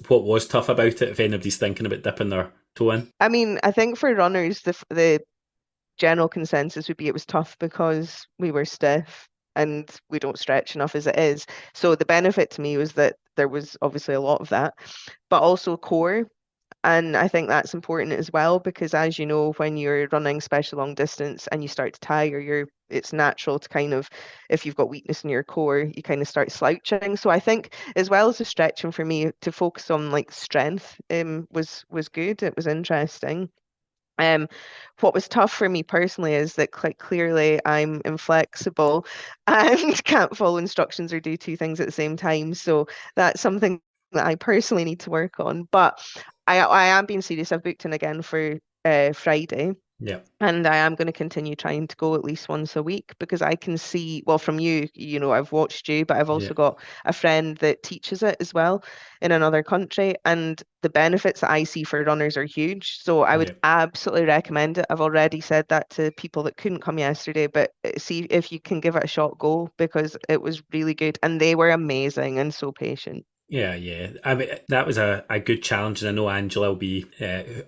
S1: tough about it? If anybody's thinking about dipping their toe in.
S2: I mean, I think for runners, the general consensus would be it was tough because we were stiff and we don't stretch enough as it is. So the benefit to me was that there was obviously a lot of that, but also core. And I think that's important as well because as you know, when you're running especially long distance and you start to tire, it's natural to kind of, if you've got weakness in your core, you kind of start slouching. So I think as well as the stretching for me to focus on like strength was good. It was interesting. Um, what was tough for me personally is that quite clearly I'm inflexible and can't follow instructions or do two things at the same time. So that's something that I personally need to work on. But I am being serious. I've booked in again for Friday.
S1: Yeah.
S2: And I am going to continue trying to go at least once a week because I can see, well, from you, I've watched you, but I've
S1: Yeah.
S2: also got a friend that teaches it as well in another country. And the benefits that I see for runners are huge. So I would
S1: Yeah.
S2: absolutely recommend it. I've already said that to people that couldn't come yesterday, but see if you can give it a shot, go because it was really good. And they were amazing and so patient.
S1: Yeah, yeah. I mean, that was a good challenge, and I know Angela will be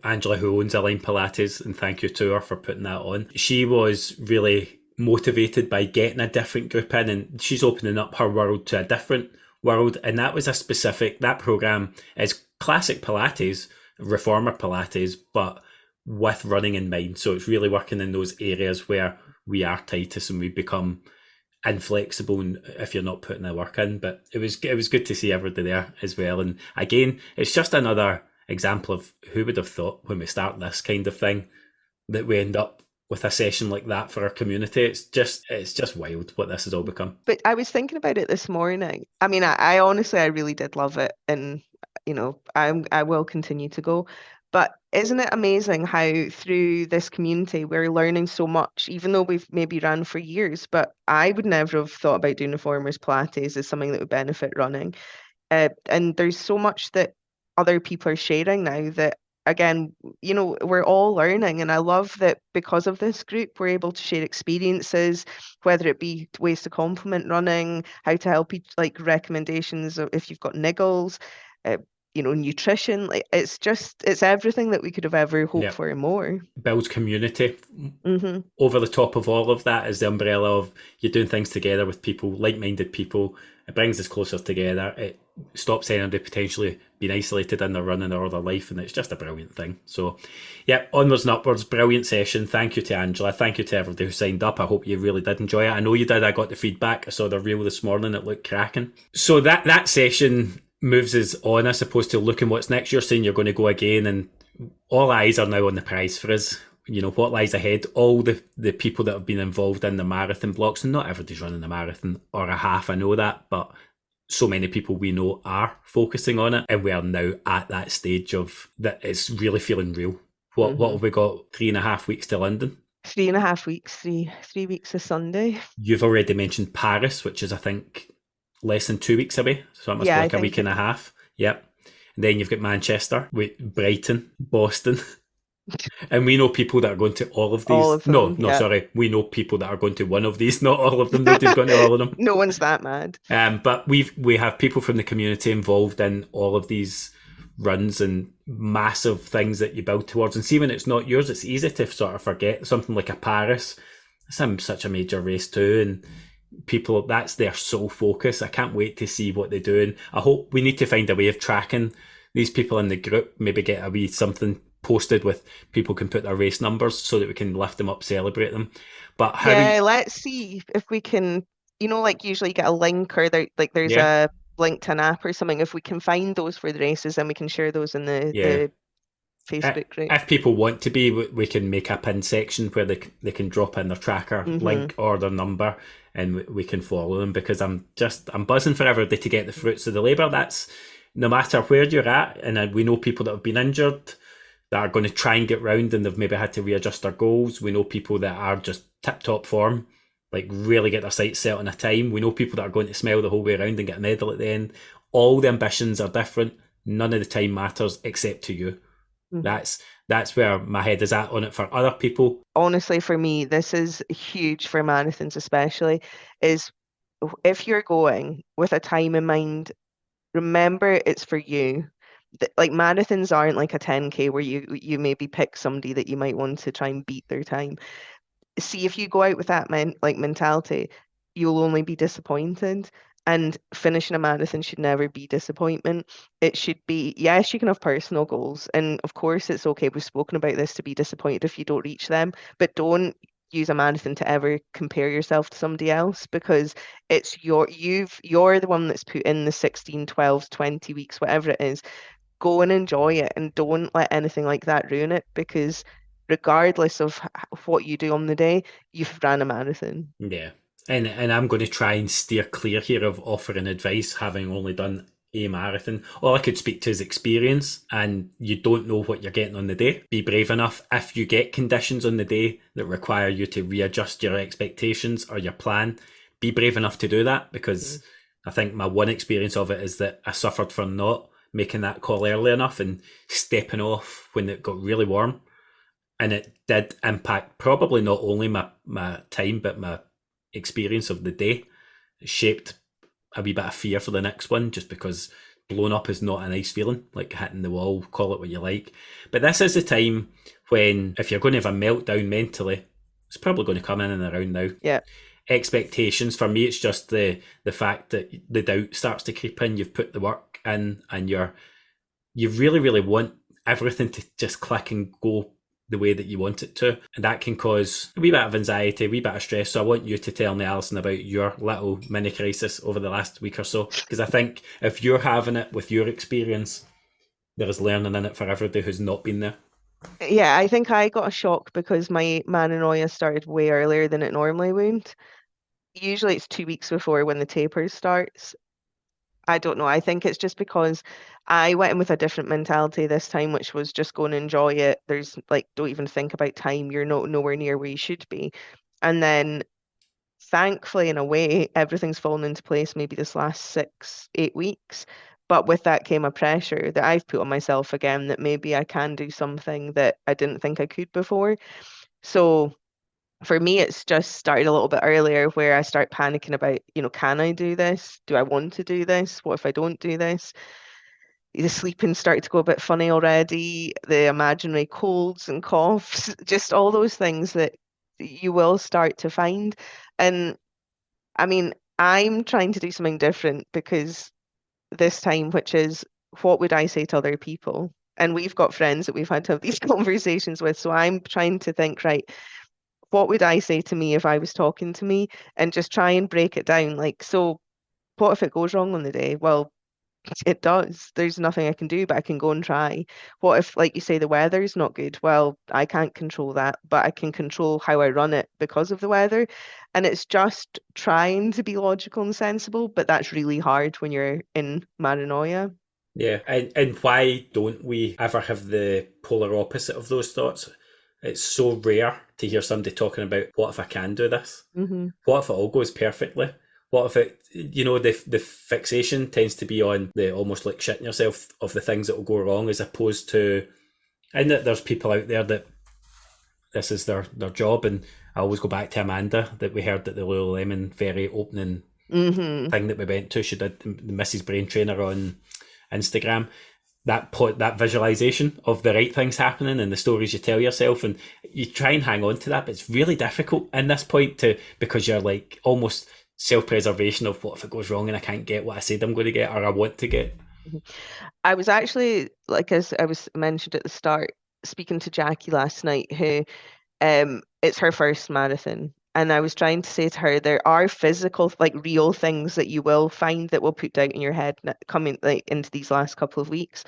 S1: Angela, who owns Align Pilates, and thank you to her for putting that on. She was really motivated by getting a different group in, and she's opening up her world to a different world, and that was that program is classic Pilates, reformer Pilates, but with running in mind. So it's really working in those areas where we are tightest and we become inflexible if you're not putting the work in. But it was good to see everybody there as well. And again, it's just another example of who would have thought when we start this kind of thing that we end up with a session like that for our community. It's just wild what this has all become.
S2: But I was thinking about it this morning. I mean, I honestly, I really did love it, and I will continue to go. But isn't it amazing how through this community we're learning so much, even though we've maybe ran for years? But I would never have thought about doing reformers Pilates as something that would benefit running. And there's so much that other people are sharing now that, again, we're all learning. And I love that because of this group, we're able to share experiences, whether it be ways to complement running, how to help each, like recommendations if you've got niggles, uh, nutrition. Like it's everything that we could have ever hoped
S1: Yeah,
S2: for and more.
S1: builds community.
S2: Hmm.
S1: Over the top of all of that is the umbrella of you're doing things together with people, like-minded people. It brings us closer together. It stops anybody potentially being isolated in their running or their life, and it's just a brilliant thing. So, yeah, onwards and upwards. Brilliant session. Thank you to Angela. Thank you to everybody who signed up. I hope you really did enjoy it. I know you did. I got the feedback. I saw the reel this morning. It looked cracking. So that session moves us on, I suppose, to looking what's next. You're saying you're going to go again, and all eyes are now on the prize for us. What lies ahead. All the people that have been involved in the marathon blocks, and not everybody's running a marathon or a half, I know that, but so many people we know are focusing on it, and we are now at that stage of that it's really feeling real. What
S2: Hmm.
S1: have we got? 3.5 weeks to London.
S2: 3.5 weeks, three weeks of Sunday.
S1: You've already mentioned Paris, which is, I think, less than 2 weeks away, so it must
S2: Yeah,
S1: be
S2: I
S1: like a week
S2: think
S1: and a half. Yep. And then you've got Manchester, Brighton, Boston. And we know people that are going to all of
S2: All
S1: these.
S2: of
S1: No,
S2: them,
S1: no,
S2: yeah.
S1: sorry. We know people that are going to one of these, not all of them. Nobody's going to all of them.
S2: No one's that mad.
S1: But we have people from the community involved in all of these runs and massive things that you build towards. And see, when it's not yours, it's easy to sort of forget something like a Paris. It's such a major race too, and people, that's their sole focus. I can't wait to see what they do, and I hope we need to find a way of tracking these people in the group. Maybe get a wee something posted with people can put their race numbers so that we can lift them up, celebrate them. But how?
S2: Yeah, let's see if we can, like usually you get a link or there's
S1: Yeah,
S2: a link to an app or something. If we can find those for the races, then we can share those in the
S1: yeah.
S2: the Facebook group.
S1: If people want to be, we can make a pin section where they can drop in their tracker
S2: Hmm.
S1: link or their number, and we can follow them, because I'm buzzing for everybody to get the fruits of the labour. That's no matter where you're at, and we know people that have been injured that are going to try and get round, and they've maybe had to readjust their goals. We know people that are just tip top form, like really get their sights set on a time. We know people that are going to smile the whole way around and get a medal at the end. All the ambitions are different. None of the time matters except to you.
S2: Hmm.
S1: That's where my head is at on it. For other people,
S2: Honestly, for me, this is huge for marathons, especially, is if you're going with a time in mind, remember it's for you. Like marathons aren't like a 10K where you maybe pick somebody that you might want to try and beat their time. See, if you go out with that mentality, you'll only be disappointed. And finishing a marathon should never be disappointment. It should be, yes, you can have personal goals. And of course, it's okay. We've spoken about this to be disappointed if you don't reach them, but don't use a marathon to ever compare yourself to somebody else because you're the one that's put in the 16, 12, 20 weeks, whatever it is. Go and enjoy it and don't let anything like that ruin it because regardless of what you do on the day, you've ran a marathon.
S1: yeah. And I'm going to try and steer clear here of offering advice, having only done a marathon. All I could speak to is experience, and you don't know what you're getting on the day. Be brave enough if you get conditions on the day that require you to readjust your expectations or your plan. Be brave enough to do that,
S2: Mhm.
S1: because I think my one experience of it is that I suffered for not making that call early enough and stepping off when it got really warm, and it did impact probably not only my time but my experience of the day. It shaped a wee bit of fear for the next one, just because blown up is not a nice feeling, like hitting the wall, call it what you like. But this is the time when, if you're going to have a meltdown mentally, it's probably going to come in and around now.
S2: Yeah.
S1: Expectations, for me, it's just the fact that the doubt starts to creep in. You've put the work in, and you really, really want everything to just click and go the way that you want it to. And that can cause a wee bit of anxiety, a wee bit of stress. So I want you to tell me, Alison, about your little mini crisis over the last week or so. Because I think if you're having it with your experience, there is learning in it for everybody who's not been there.
S2: Yeah, I think I got a shock because my maranoia started way earlier than it normally would. Usually it's 2 weeks before when the taper starts. I don't know. I think it's just because I went in with a different mentality this time, which was just go and enjoy it. There's like, don't even think about time. You're nowhere near where you should be. And then thankfully, in a way, everything's fallen into place maybe this last 6, 8 weeks. But with that came a pressure that I've put on myself again that maybe I can do something that I didn't think I could before. So for me, it's just started a little bit earlier where I start panicking about, can I do this? Do I want to do this? What if I don't do this? The sleeping started to go a bit funny already, the imaginary colds and coughs, just all those things that you will start to find. And I mean, I'm trying to do something different because this time, which is what would I say to other people? And we've got friends that we've had to have these conversations with. So I'm trying to think, right, what would I say to me if I was talking to me and just try and break it down? Like, so what if it goes wrong on the day? Well, it does. There's nothing I can do, but I can go and try. What if, like you say, the weather's not good? Well, I can't control that, but I can control how I run it because of the weather. And it's just trying to be logical and sensible, but that's really hard when you're in maranoia.
S1: Yeah, and why don't we ever have the polar opposite of those thoughts? It's so rare to hear somebody talking about, what if I can do this?
S2: Hmm.
S1: What if it all goes perfectly? What if it, the fixation tends to be on the almost like shitting yourself of the things that will go wrong, as opposed to And that there's people out there that this is their job, and I always go back to Amanda that we heard at the Lululemon Ferry opening
S2: Hmm.
S1: thing that we went to. She did the Mrs. Brain Trainer on Instagram. That visualization of the right things happening and the stories you tell yourself, and you try and hang on to that, but it's really difficult in this point to because you're like almost self-preservation of what if it goes wrong and I can't get what I said I'm going to get or I want to get.
S2: I was actually, like as I was mentioned at the start, speaking to Jackie last night, who it's her first marathon. And I was trying to say to her, there are physical, like real things that you will find that will put doubt in your head coming like into these last couple of weeks.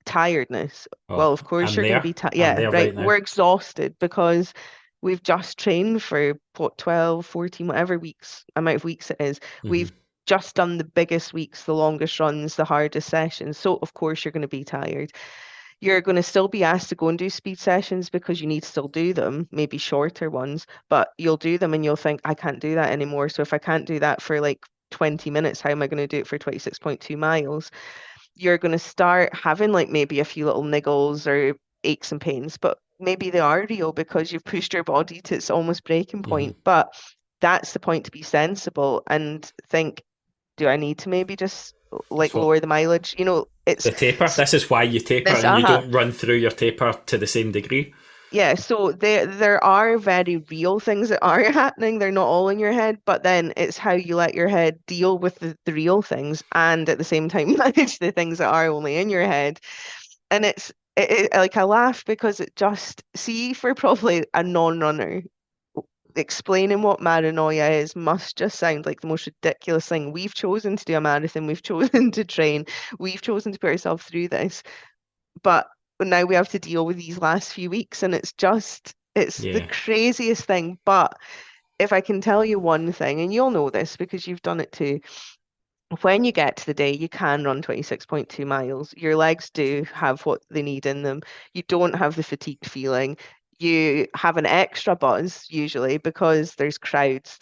S2: Tiredness.
S1: Oh,
S2: Well, of course
S1: I'm
S2: you're going to
S1: there.
S2: be tired.
S1: I'm
S2: Yeah,
S1: there
S2: right.
S1: right now.
S2: We're exhausted because we've just trained for what, 12, 14, whatever weeks, amount of weeks it is.
S1: Mm-hmm.
S2: We've just done the biggest weeks, the longest runs, the hardest sessions. So of course you're going to be tired. You're going to still be asked to go and do speed sessions because you need to still do them, maybe shorter ones, but you'll do them and you'll think, I can't do that anymore. So if I can't do that for like 20 minutes, how am I going to do it for 26.2 miles? You're going to start having like maybe a few little niggles or aches and pains, but maybe they are real because you've pushed your body to its almost breaking
S1: Mm-hmm.
S2: point. But that's the point, to be sensible and think, do I need to maybe just like
S1: That's what
S2: lower the mileage? It's
S1: the taper. This is why you taper,
S2: this,
S1: and you don't run through your taper to the same degree.
S2: yeah, so there are very real things that are happening. They're not all in your head, but then it's how you let your head deal with the real things and at the same time manage the things that are only in your head. And like I laugh because it just see for probably a non-runner, explaining what maranoia is must just sound like the most ridiculous thing. We've chosen to do a marathon, we've chosen to train, we've chosen to put ourselves through this, but now we have to deal with these last few weeks, and it's the
S1: Yeah,
S2: craziest thing. But if I can tell you one thing, and you'll know this because you've done it too, when you get to the day, you can run 26.2 miles. Your legs do have what they need in them. You don't have the fatigued feeling. You have an extra buzz usually because there's crowds,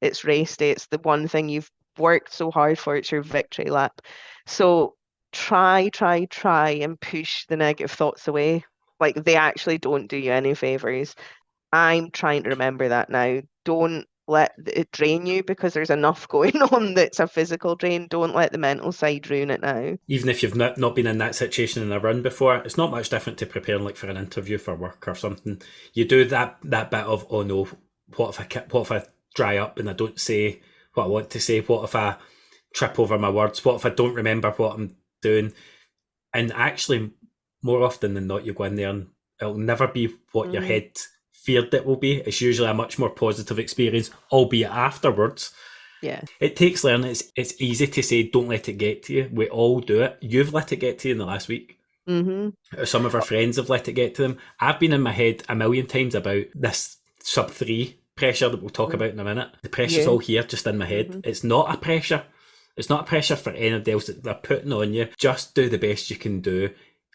S2: it's race day, it's the one thing you've worked so hard for, it's your victory lap. So try and push the negative thoughts away. Like they actually don't do you any favors. I'm trying to remember that now. Don't let it drain you because there's enough going on that's a physical drain. Don't let the mental side ruin it now.
S1: even if you've not been in that situation in a run before, it's not much different to preparing like for an interview for work or something. You do that bit of oh no, what if I dry up and I don't say what I want to say? What if I trip over my words? What if I don't remember what I'm doing? And actually, more often than not, you go in there and it'll never be what your
S2: Hmm.
S1: head feared it will be. It's usually a much more positive experience, albeit afterwards.
S2: Yeah.
S1: It takes learning. It's easy to say, don't let it get to you. We all do it. You've let it get to you in the last week.
S2: Hmm.
S1: Some of our friends have let it get to them. I've been in my head a million times about this sub 3 pressure that we'll talk about in a minute. The pressure's
S2: Yeah.
S1: all here, just in my head.
S2: Hmm.
S1: It's not a pressure. It's not a pressure for anybody else that they're putting on you. Just do the best you can do.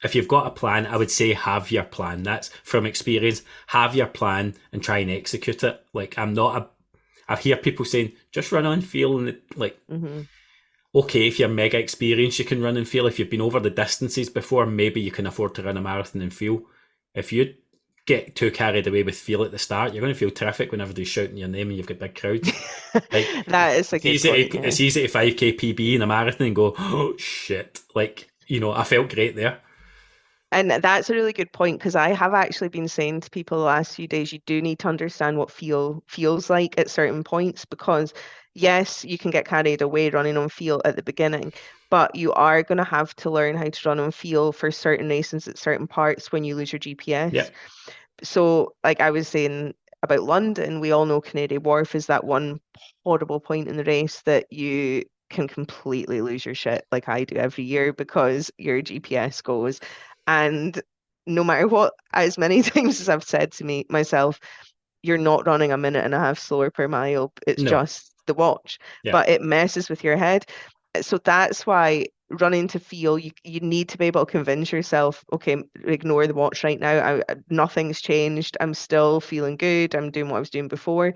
S1: If you've got a plan, I would say have your plan. That's from experience. Have your plan and try and execute it. Like I'm not a I hear people saying, just run on feel and like
S2: Hmm.
S1: okay, if you're mega experienced, you can run and feel. If you've been over the distances before, maybe you can afford to run a marathon and feel. If you get too carried away with feel at the start, you're going to feel terrific when everybody's shouting your name and you've got big crowds. Like
S2: That is a good point, yeah.
S1: it's easy to 5k PB in a marathon and go, oh shit. Like, I felt great there.
S2: And that's a really good point because I have actually been saying to people the last few days, you do need to understand what feels like at certain points because yes, you can get carried away running on feel at the beginning, but you are going to have to learn how to run on feel for certain races at certain parts when you lose your GPS.
S1: Yep.
S2: So, like I was saying about London, we all know Canary Wharf is that one horrible point in the race that you can completely lose your shit, like I do every year, because your GPS goes. And no matter what, as many times as I've said to me myself, you're not running a minute and a half slower per mile. It's
S1: No.
S2: just the watch,
S1: Yeah.
S2: but it messes with your head. So that's why running to feel you need to be able to convince yourself, okay, ignore the watch right now. Nothing's changed. I'm still feeling good. I'm doing what I was doing before.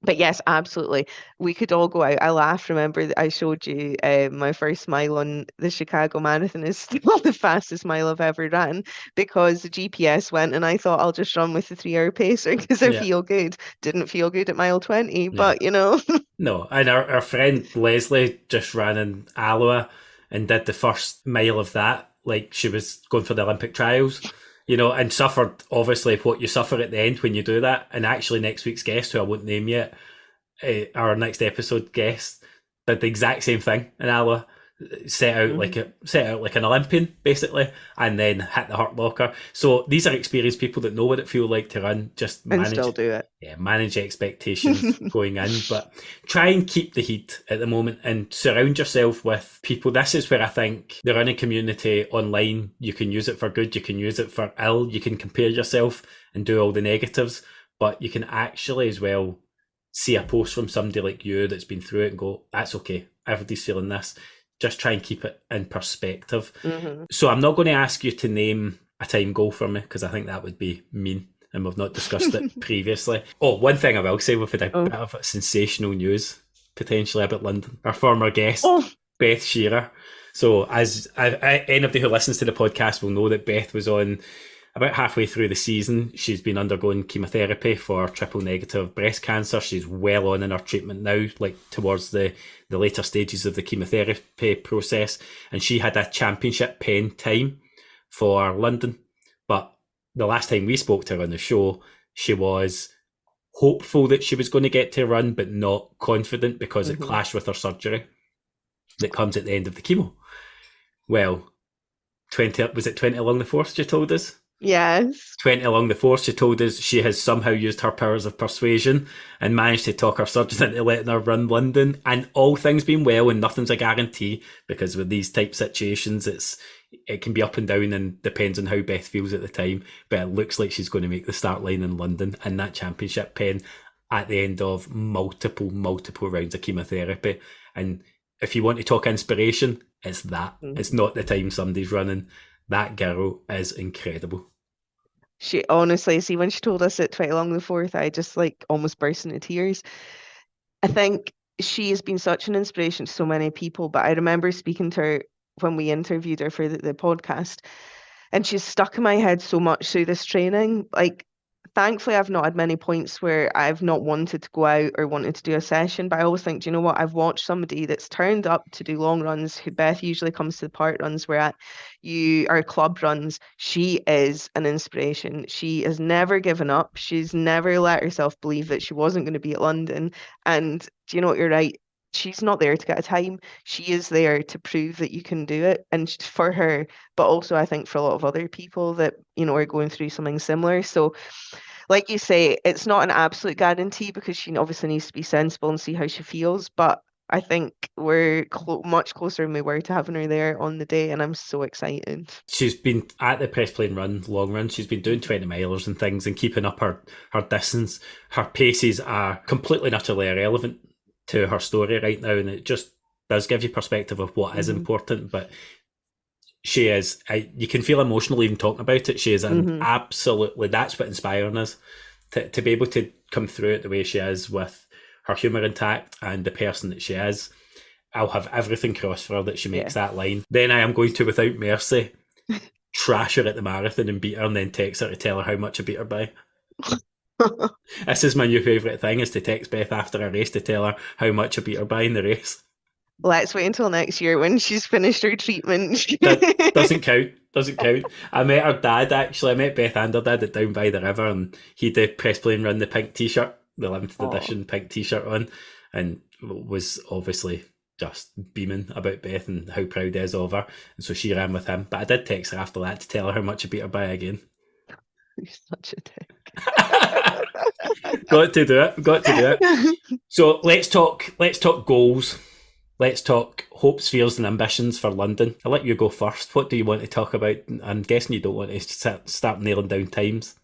S2: But yes, absolutely. We could all go out. I laughed. Remember that I showed you my first mile on the Chicago Marathon is still the fastest mile I've ever ran because the GPS went and I thought I'll just run with the 3 hour pacer because I
S1: Yeah,
S2: feel good. Didn't feel good at mile 20,
S1: yeah.
S2: but you know.
S1: No, and our friend Leslie just ran in Iowa and did the first mile of that like she was going for the Olympic trials, and suffered obviously what you suffer at the end when you do that. And actually, next week's guest, who I won't name yet, our next episode guest, did the exact same thing in Iowa.
S2: Mhm.
S1: Set out like an Olympian basically, and then hit the Hurt Locker. So these are experienced people that know what it feels like to run. Just
S2: And still do it.
S1: manage expectations going in, but try and keep the heat at the moment and surround yourself with people. This is where I think the running community online, you can use it for good, you can use it for ill, you can compare yourself and do all the negatives, but you can actually as well see a post from somebody like you that's been through it and go, that's okay, everybody's feeling this. Just try and keep it in perspective.
S2: Hmm.
S1: So I'm not going to ask you to name a time goal for me because I think that would be mean and we've not discussed it previously. Oh, one thing I will say, we've had a
S2: Oh.
S1: bit of sensational news potentially about London. Our former guest,
S2: Oh.
S1: Beth Shearer. So, as anybody who listens to the podcast will know, that Beth was on about halfway through the season. She's been undergoing chemotherapy for triple negative breast cancer. She's well on in her treatment now, like towards the later stages of the chemotherapy process. And she had a championship pen time for London. But the last time we spoke to her on the show, she was hopeful that she was going to get to run, but not confident because it
S2: Hmm.
S1: clashed with her surgery that comes at the end of the chemo. Well, 20 was it 20 along the force, she told us?
S2: Yes.
S1: 20 along the force, she told us she has somehow used her powers of persuasion and managed to talk her surgeon into letting her run London. And all things being well, and nothing's a guarantee, because with these type situations, it can be up and down and depends on how Beth feels at the time. But it looks like she's going to make the start line in London in that championship pen at the end of multiple rounds of chemotherapy. And if you want to talk inspiration, it's that. It's
S2: Mhm.
S1: not the time somebody's running. That girl is incredible.
S2: She honestly, see, when she told us at 20 along the fourth, I just like almost burst into tears. I think she has been such an inspiration to so many people, but I remember speaking to her when we interviewed her for the podcast, and she's stuck in my head so much through this training. Like, thankfully, I've not had many points where I've not wanted to go out or wanted to do a session, but I always think, do you know what? I've watched somebody that's turned up to do long runs, who Beth usually comes to the park runs we're at, you are club runs. She is an inspiration. She has never given up. She's never let herself believe that she wasn't going to be at London. And do you know what? You're right. She's not there to get a time. She is there to prove that you can do it. And for her, but also I think for a lot of other people that, are going through something similar. So, like you say, it's not an absolute guarantee because she obviously needs to be sensible and see how she feels. But I think we're much closer than we were to having her there on the day, and I'm so excited.
S1: She's been at the press plane run, long run. She's been doing
S2: Mhm.
S1: 20 milers and things and keeping up her distance. Her paces are completely and utterly irrelevant to her story right now. And it just does give you perspective of what is
S2: Mhm.
S1: important. But she is, you can feel emotional even talking about it. She is an
S2: Mhm.
S1: absolutely, that's what inspiring us to be able to come through it the way she is with her humour intact and the person that she is. I'll have everything crossed for her that she makes
S2: Yeah.
S1: that line. Then I am going to, without mercy, trash her at the marathon and beat her and then text her to tell her how much I beat her by. This is my new favourite thing, is to text Beth after a race to tell her how much I beat her by in the race.
S2: Let's wait until next year when she's finished her treatment.
S1: That doesn't count. Doesn't count. I met her dad actually. I met Beth and her dad at Down by the River, and he did press play and run the pink T-shirt, the limited
S2: Oh,
S1: edition pink T-shirt on, and was obviously just beaming about Beth and how proud he is of her. And so she ran with him. But I did text her after that to tell her how much I beat her by again.
S2: you're such a dick.
S1: Got to do it. Got to do it. So let's talk. Let's talk goals. Let's talk hopes, fears, and ambitions for London. I'll let you go first. What do you want to talk about? I'm guessing you don't want to start nailing down times.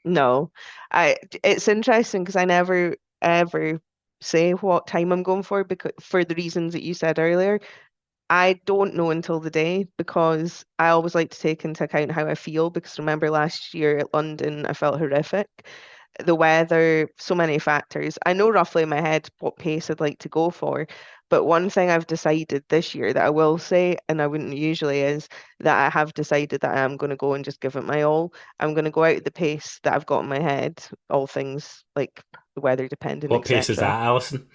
S2: No, it's interesting because I never ever say what time I'm going for because for the reasons that you said earlier. I don't know until the day because I always like to take into account how I feel because remember last year at London I felt horrific. the weather, so many factors. I know roughly in my head what pace I'd like to go for, but one thing I've decided this year that I will say, and I wouldn't usually, is that I have decided that I am going to go and just give it my all. I'm going to go out at the pace that I've got in my head, all things like the weather dependent,
S1: What pace is
S2: etc.
S1: that, Alison?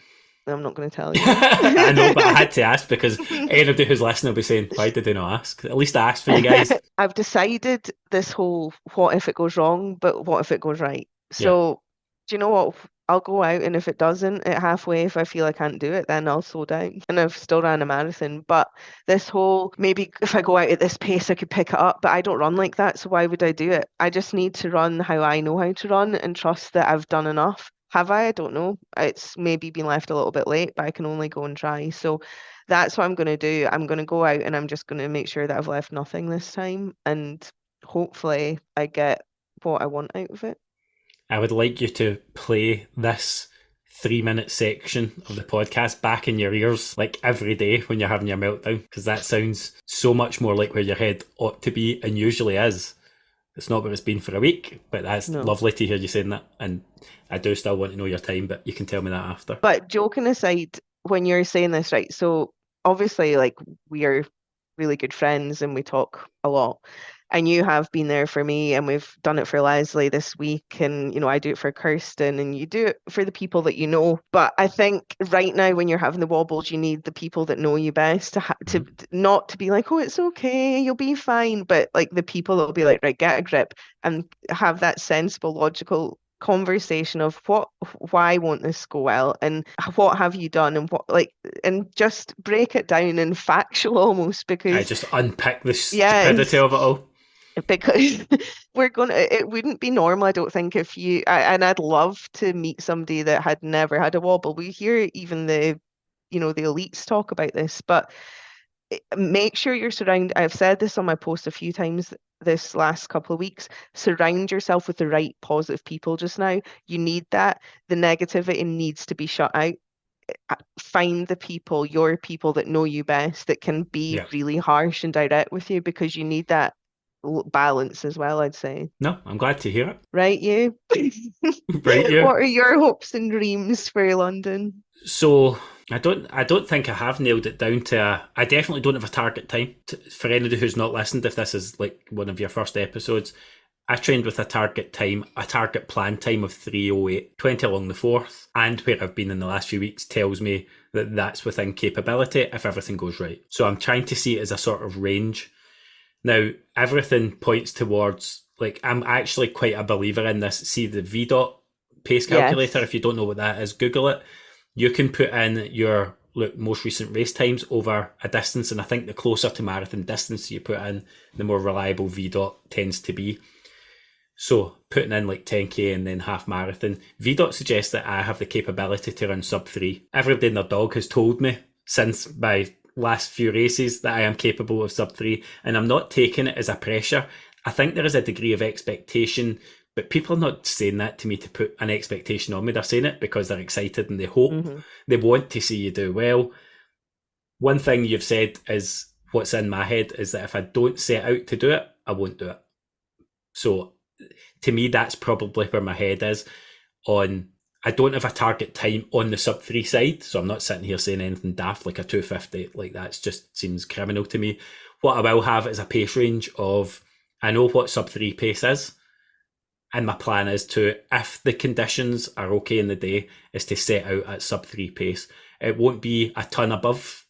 S2: I'm not going to tell you.
S1: I know, but I had to ask because anybody who's listening will be saying, why did they not ask? At least I asked for you guys.
S2: I've decided this whole what if it goes wrong, but what if it goes right?
S1: Yeah.
S2: So, do you know what? I'll go out, and if it doesn't at halfway, if I feel I can't do it, then I'll slow down. And I've still ran a marathon. But this whole maybe if I go out at this pace, I could pick it up, but I don't run like that. So why would I do it? I just need to run how I know how to run and trust that I've done enough. Have I? I don't know. It's maybe been left a little bit late, but I can only go and try. So that's what I'm going to do. I'm going to go out and I'm just going to make sure that I've left nothing this time. And hopefully I get what I want out of it.
S1: I would like you to play this 3 minute section of the podcast back in your ears like every day when you're having your meltdown, because that sounds so much more like where your head ought to be and usually is. It's not where it's been for a week, but that's
S2: No.
S1: lovely to hear you saying that. And I do still want to know your time, but you can tell me that after.
S2: But joking aside, when you're saying this, right? So obviously, like we are really good friends and we talk a lot. And you have been there for me, and we've done it for Leslie this week. And, I do it for Kirsten, and you do it for the people that you know. But I think right now, when you're having the wobbles, you need the people that know you best to not to be like, oh, it's okay, you'll be fine. But like the people that will be like, right, get a grip and have that sensible, logical conversation of why won't this go well and what have you done and and just break it down in factual almost,
S1: I
S2: because
S1: just unpick the stupidity
S2: yes,
S1: of it all.
S2: because it wouldn't be normal, I don't think, if and I'd love to meet somebody that had never had a wobble. We hear even the elites talk about this, but make sure you're surrounded. I've said this on my post a few times this last couple of weeks. Surround yourself with the right positive people just now. You need that. The negativity needs to be shut out. Find your people that know you best, that can be
S1: Yeah.
S2: really harsh and direct with you, because you need that balance as well, I'd say.
S1: No, I'm glad to hear it.
S2: Right, you?
S1: Right, you.
S2: What are your hopes and dreams for London?
S1: So I don't think I have nailed it down to I definitely don't have a target time. For anybody who's not listened, if this is like one of your first episodes, I trained with a target plan time of 3:08, 20 along the 4th, and where I've been in the last few weeks tells me that that's within capability if everything goes right. So I'm trying to see it as a sort of range. Now, everything points towards, like, I'm actually quite a believer in this. See the VDOT pace calculator.
S2: Yes.
S1: If you don't know what that is, Google it. You can put in your most recent race times over a distance, and I think the closer to marathon distance you put in, the more reliable VDOT tends to be. So putting in like 10k and then half marathon, VDOT suggests that I have the capability to run sub 3. Everybody and their dog has told me since my last few races that I am capable of sub 3, and I'm not taking it as a pressure. I think there is a degree of expectation, but people are not saying that to me to put an expectation on me. They're saying it because they're excited and they hope, they want to see you do well. One thing you've said is what's in my head is that if I don't set out to do it, I won't do it. So to me, that's probably where my head is on. I don't have a target time on the sub 3 side, so I'm not sitting here saying anything daft like a 250. Like, that just seems criminal to me. What I will have is a pace range of, I know what sub 3 pace is, and my plan is to, if the conditions are okay in the day, is to set out at sub 3 pace. It won't be a ton above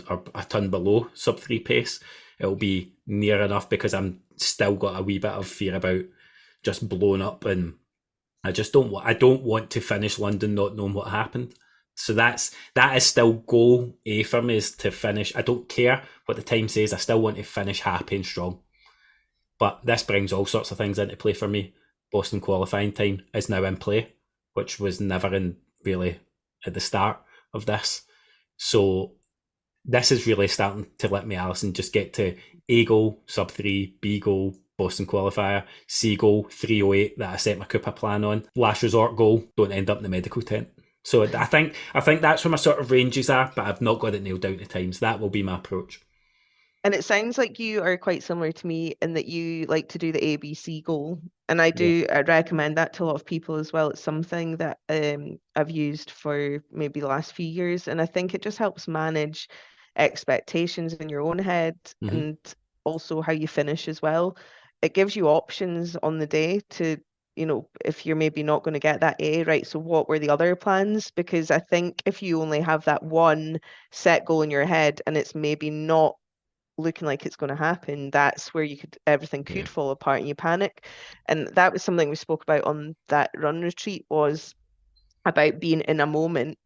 S1: or a ton below sub 3 pace. It'll be near enough, because I'm still got a wee bit of fear about just blowing up, and I don't want to finish London not knowing what happened. So that is still goal A for me, is to finish. I don't care what the time says. I still want to finish happy and strong. But this brings all sorts of things into play for me. Boston qualifying time is now in play, which was never in really at the start of this. So this is really starting to let me, Alison, just get to A goal, sub 3, B goal, Boston qualifier, C goal, 3:08 that I set my Cooper plan on, last resort goal, don't end up in the medical tent. So I think that's where my sort of ranges are, but I've not got it nailed down to times. That will be my approach.
S2: And it sounds like you are quite similar to me in that you like to do the ABC goal. And
S1: Yeah.
S2: I recommend that to a lot of people as well. It's something that I've used for maybe the last few years. And I think it just helps manage expectations in your own head
S1: Hmm.
S2: and also how you finish as well. It gives you options on the day to, if you're maybe not going to get that A, right? So what were the other plans? Because I think if you only have that one set goal in your head and it's maybe not looking like it's going to happen, that's where everything
S1: Yeah.
S2: could fall apart and you panic. And that was something we spoke about on that run retreat, was about being in a moment.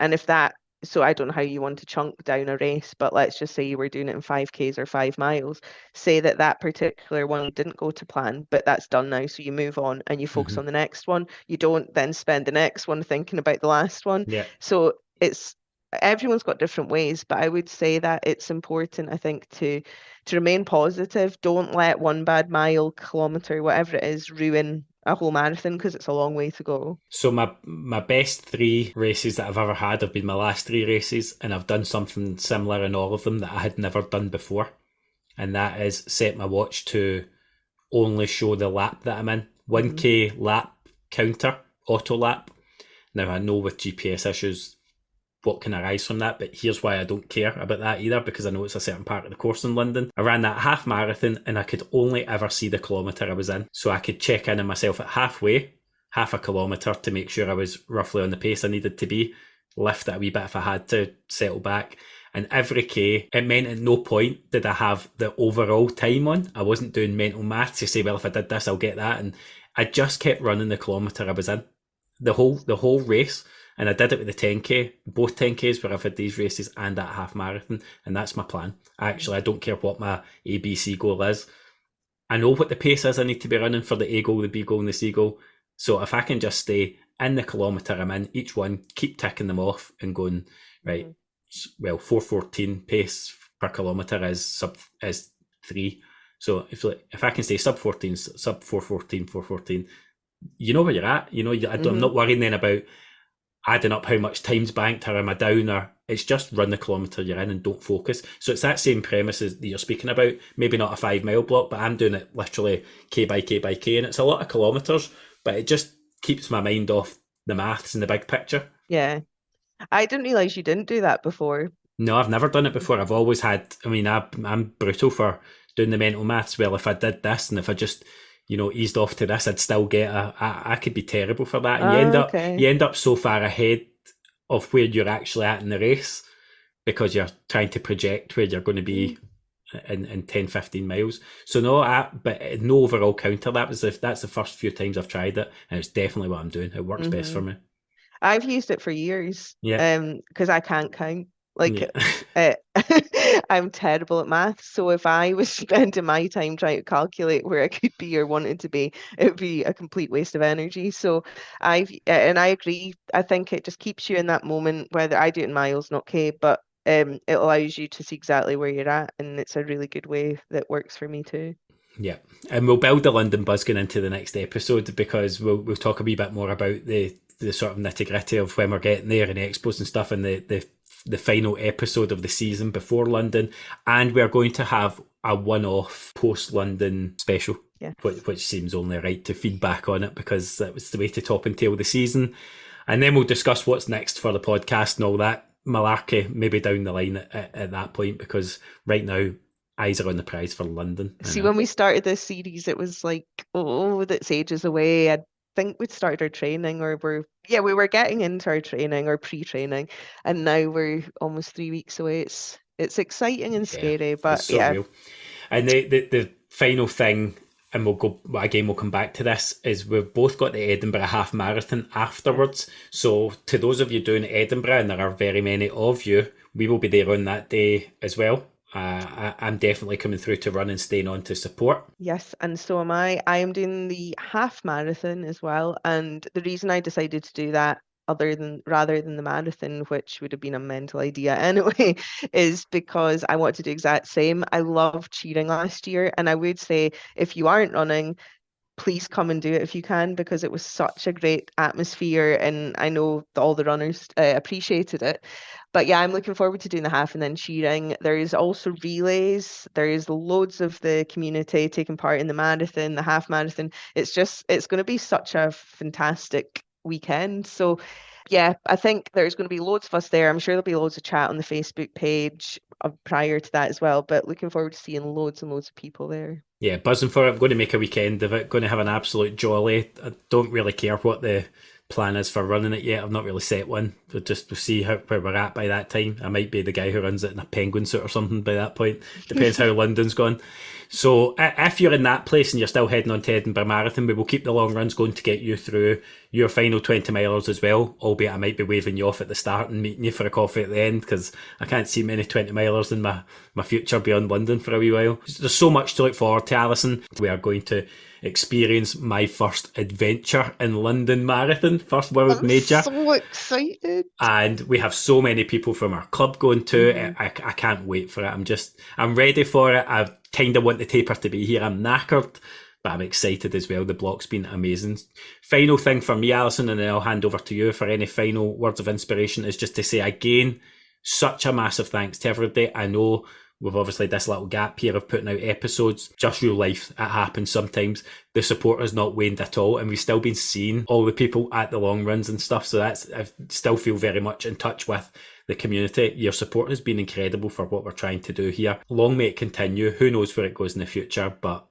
S2: And if that, so I don't know how you want to chunk down a race, but let's just say you were doing it in 5Ks or 5 miles. Say that that particular one didn't go to plan, but that's done now. So you move on and you focus
S1: Hmm.
S2: on the next one. You don't then spend the next one thinking about the last one.
S1: Yeah.
S2: So it's everyone's got different ways, but I would say that it's important, I think, to remain positive. Don't let one bad mile, kilometer, whatever it is, ruin a whole marathon because it's a long way to go.
S1: So my best three races that I've ever had have been my last three races, and I've done something similar in all of them that I had never done before, and that is set my watch to only show the lap that I'm in.
S2: Hmm.
S1: 1K lap counter, auto lap. Now I know with GPS issues what can arise from that, but here's why I don't care about that either, because I know it's a certain part of the course in London. I ran that half marathon and I could only ever see the kilometre I was in. So I could check in on myself at halfway, half a kilometre, to make sure I was roughly on the pace I needed to be, lift it a wee bit if I had to, settle back. And every K, it meant at no point did I have the overall time on. I wasn't doing mental maths to say, well, if I did this, I'll get that. And I just kept running the kilometre I was in the whole race. And I did it with the 10K, both 10Ks where I've had these races and that half marathon. And that's my plan. Actually, I don't care what my ABC goal is. I know what the pace is I need to be running for the A goal, the B goal, and the C goal. So if I can just stay in the kilometre I'm in, each one, keep ticking them off and going, right,
S2: Hmm.
S1: well, 4:14 pace per kilometre is 3. So if I can stay sub 14, sub 4:14, 4:14, you know where you're at. I'm
S2: Hmm.
S1: not worrying then about adding up how much time's banked or am I down, or it's just run the kilometre you're in and don't focus. So it's that same premise as that you're speaking about. Maybe not a 5 mile block, but I'm doing it literally K by K by K, and it's a lot of kilometres, but it just keeps my mind off the maths and the big picture.
S2: Yeah. I didn't realize you didn't do that before.
S1: No, I've never done it before. I've always had, I mean, I'm brutal for doing the mental maths. Well, if I did this and if I just, eased off to this, I'd still get I could be terrible for that. And you end
S2: Oh,
S1: up,
S2: okay.
S1: you end up so far ahead of where you're actually at in the race because you're trying to project where you're going to
S2: Mm.
S1: be in 10, 15 miles. So no, but no overall counter. That's the first few times I've tried it, and it's definitely what I'm doing. It works best for
S2: Hmm.
S1: me.
S2: I've used it for years,
S1: Yeah,
S2: because I can't count. Like,
S1: yeah,
S2: uh, I'm terrible at maths. So if I was spending my time trying to calculate where I could be or wanted to be, it would be a complete waste of energy. So and I agree. I think it just keeps you in that moment, whether I do it in miles, not K, but it allows you to see exactly where you're at. And it's a really good way that works for me too.
S1: yeah. And we'll build the London buzz going into the next episode because we'll talk a wee bit more about the sort of nitty gritty of when we're getting there and expos and stuff, and the final episode of the season before London, and we're going to have a one-off post-London special,
S2: Yes.
S1: which seems only right to feedback on it because that was the way to top and tail the season, and then we'll discuss what's next for the podcast and all that malarkey maybe down the line at that point, because right now eyes are on the prize for London.
S2: See, when we started this series, it was like, oh, that's ages away. I think we'd started our training, or we were getting into our training or pre-training, and now we're almost 3 weeks away. It's exciting and
S1: Yeah,
S2: scary,
S1: it's
S2: but yeah,
S1: surreal. And the final thing, and we'll come back to this, is we've both got the Edinburgh half marathon
S2: yes.
S1: afterwards. So to those of you doing Edinburgh, and there are very many of you, we will be there on that day as well. I'm definitely coming through to run and staying on to support.
S2: Yes, and so am I. I am doing the half marathon as well. And the reason I decided to do that, rather than the marathon, which would have been a mental idea anyway, is because I want to do exact same. I loved cheering last year. And I would say if you aren't running, please come and do it if you can, because it was such a great atmosphere and I know all the runners appreciated it. But yeah, I'm looking forward to doing the half and then cheering. There's also relays. There's loads of the community taking part in the marathon, the half marathon. It's going to be such a fantastic weekend. So yeah, I think there's going to be loads of us there. I'm sure there'll be loads of chat on the Facebook page prior to that as well, but looking forward to seeing loads and loads of people there.
S1: Yeah, buzzing for it. I'm going to make a weekend of it. Going to have an absolute jolly. I don't really care what the plan is for running it yet. I've not really set one. We'll see where we're at by that time. I might be the guy who runs it in a penguin suit or something by that point. Depends how London's gone. So if you're in that place and you're still heading on to Edinburgh Marathon, we will keep the long runs going to get you through your final 20 milers as well, albeit I might be waving you off at the start and meeting you for a coffee at the end, because I can't see many 20 milers in my future beyond London for a wee while. There's so much to look forward to, Alison. We are going to experience my first adventure in London Marathon, first world major.
S2: I'm so excited.
S1: And we have so many people from our club going to it. I can't wait for it. I'm ready for it. I kind of want the taper to be here. I'm knackered, but I'm excited as well. The block's been amazing. Final thing for me, Alison, and then I'll hand over to you for any final words of inspiration, is just to say again, such a massive thanks to everybody. I know we've obviously this little gap here of putting out episodes. Just real life, it happens sometimes. The support has not waned at all, and we've still been seeing all the people at the long runs and stuff. So I still feel very much in touch with the community. Your support has been incredible for what we're trying to do here. Long may it continue. Who knows where it goes in the future, but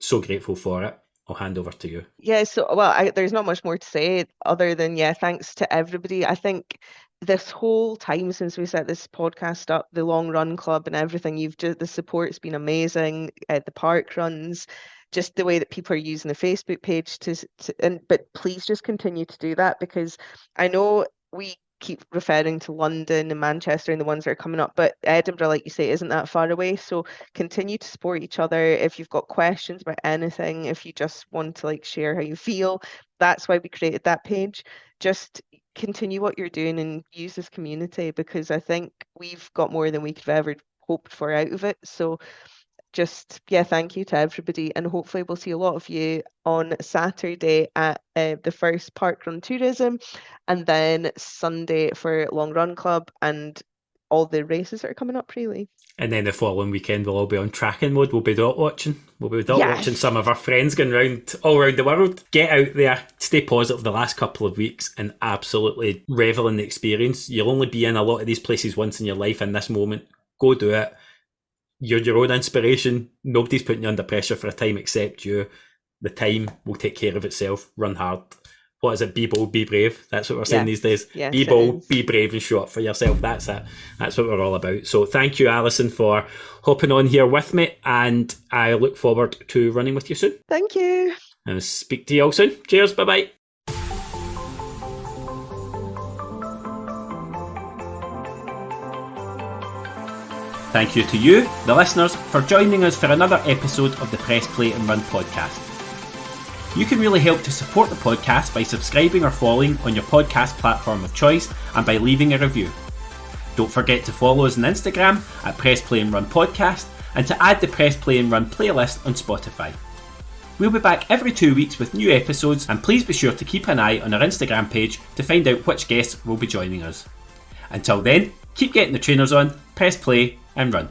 S1: so grateful for it. I'll hand over to you.
S2: Yeah, so there's not much more to say other than thanks to everybody. I think this whole time since we set this podcast up, the long run club and everything, the support's been amazing. The park runs, just the way that people are using the Facebook page but please just continue to do that, because I know we keep referring to London and Manchester and the ones that are coming up, but Edinburgh, like you say, isn't that far away. So continue to support each other. If you've got questions about anything, if you just want to share how you feel, that's why we created that page. Just continue what you're doing and use this community, because I think we've got more than we could have ever hoped for out of it. So just thank you to everybody, and hopefully we'll see a lot of you on Saturday at the first park run tourism, and then Sunday for long run club and all the races that are coming up, really.
S1: And then the following weekend we'll all be on tracking mode. We'll be dot watching watching some of our friends going around all around the world. Get out there, stay positive the last couple of weeks, and absolutely revel in the experience. You'll only be in a lot of these places once in your life. In this moment, go do it. You're your own inspiration. Nobody's putting you under pressure for a time except you. The time will take care of itself. Run hard. What is it? Be bold, be brave. That's what we're saying these days.
S2: Yes,
S1: be bold, be brave, and show up for yourself. That's it. That's what we're all about. So thank you, Alison, for hopping on here with me, and I look forward to running with you soon.
S2: Thank you.
S1: And speak to you all soon. Cheers. Bye-bye. Thank you to you, the listeners, for joining us for another episode of the Press Play and Run podcast. You can really help to support the podcast by subscribing or following on your podcast platform of choice and by leaving a review. Don't forget to follow us on Instagram at Press Play and Run Podcast, and to add the Press Play and Run playlist on Spotify. We'll be back every 2 weeks with new episodes, and please be sure to keep an eye on our Instagram page to find out which guests will be joining us. Until then, keep getting the trainers on, press play and run.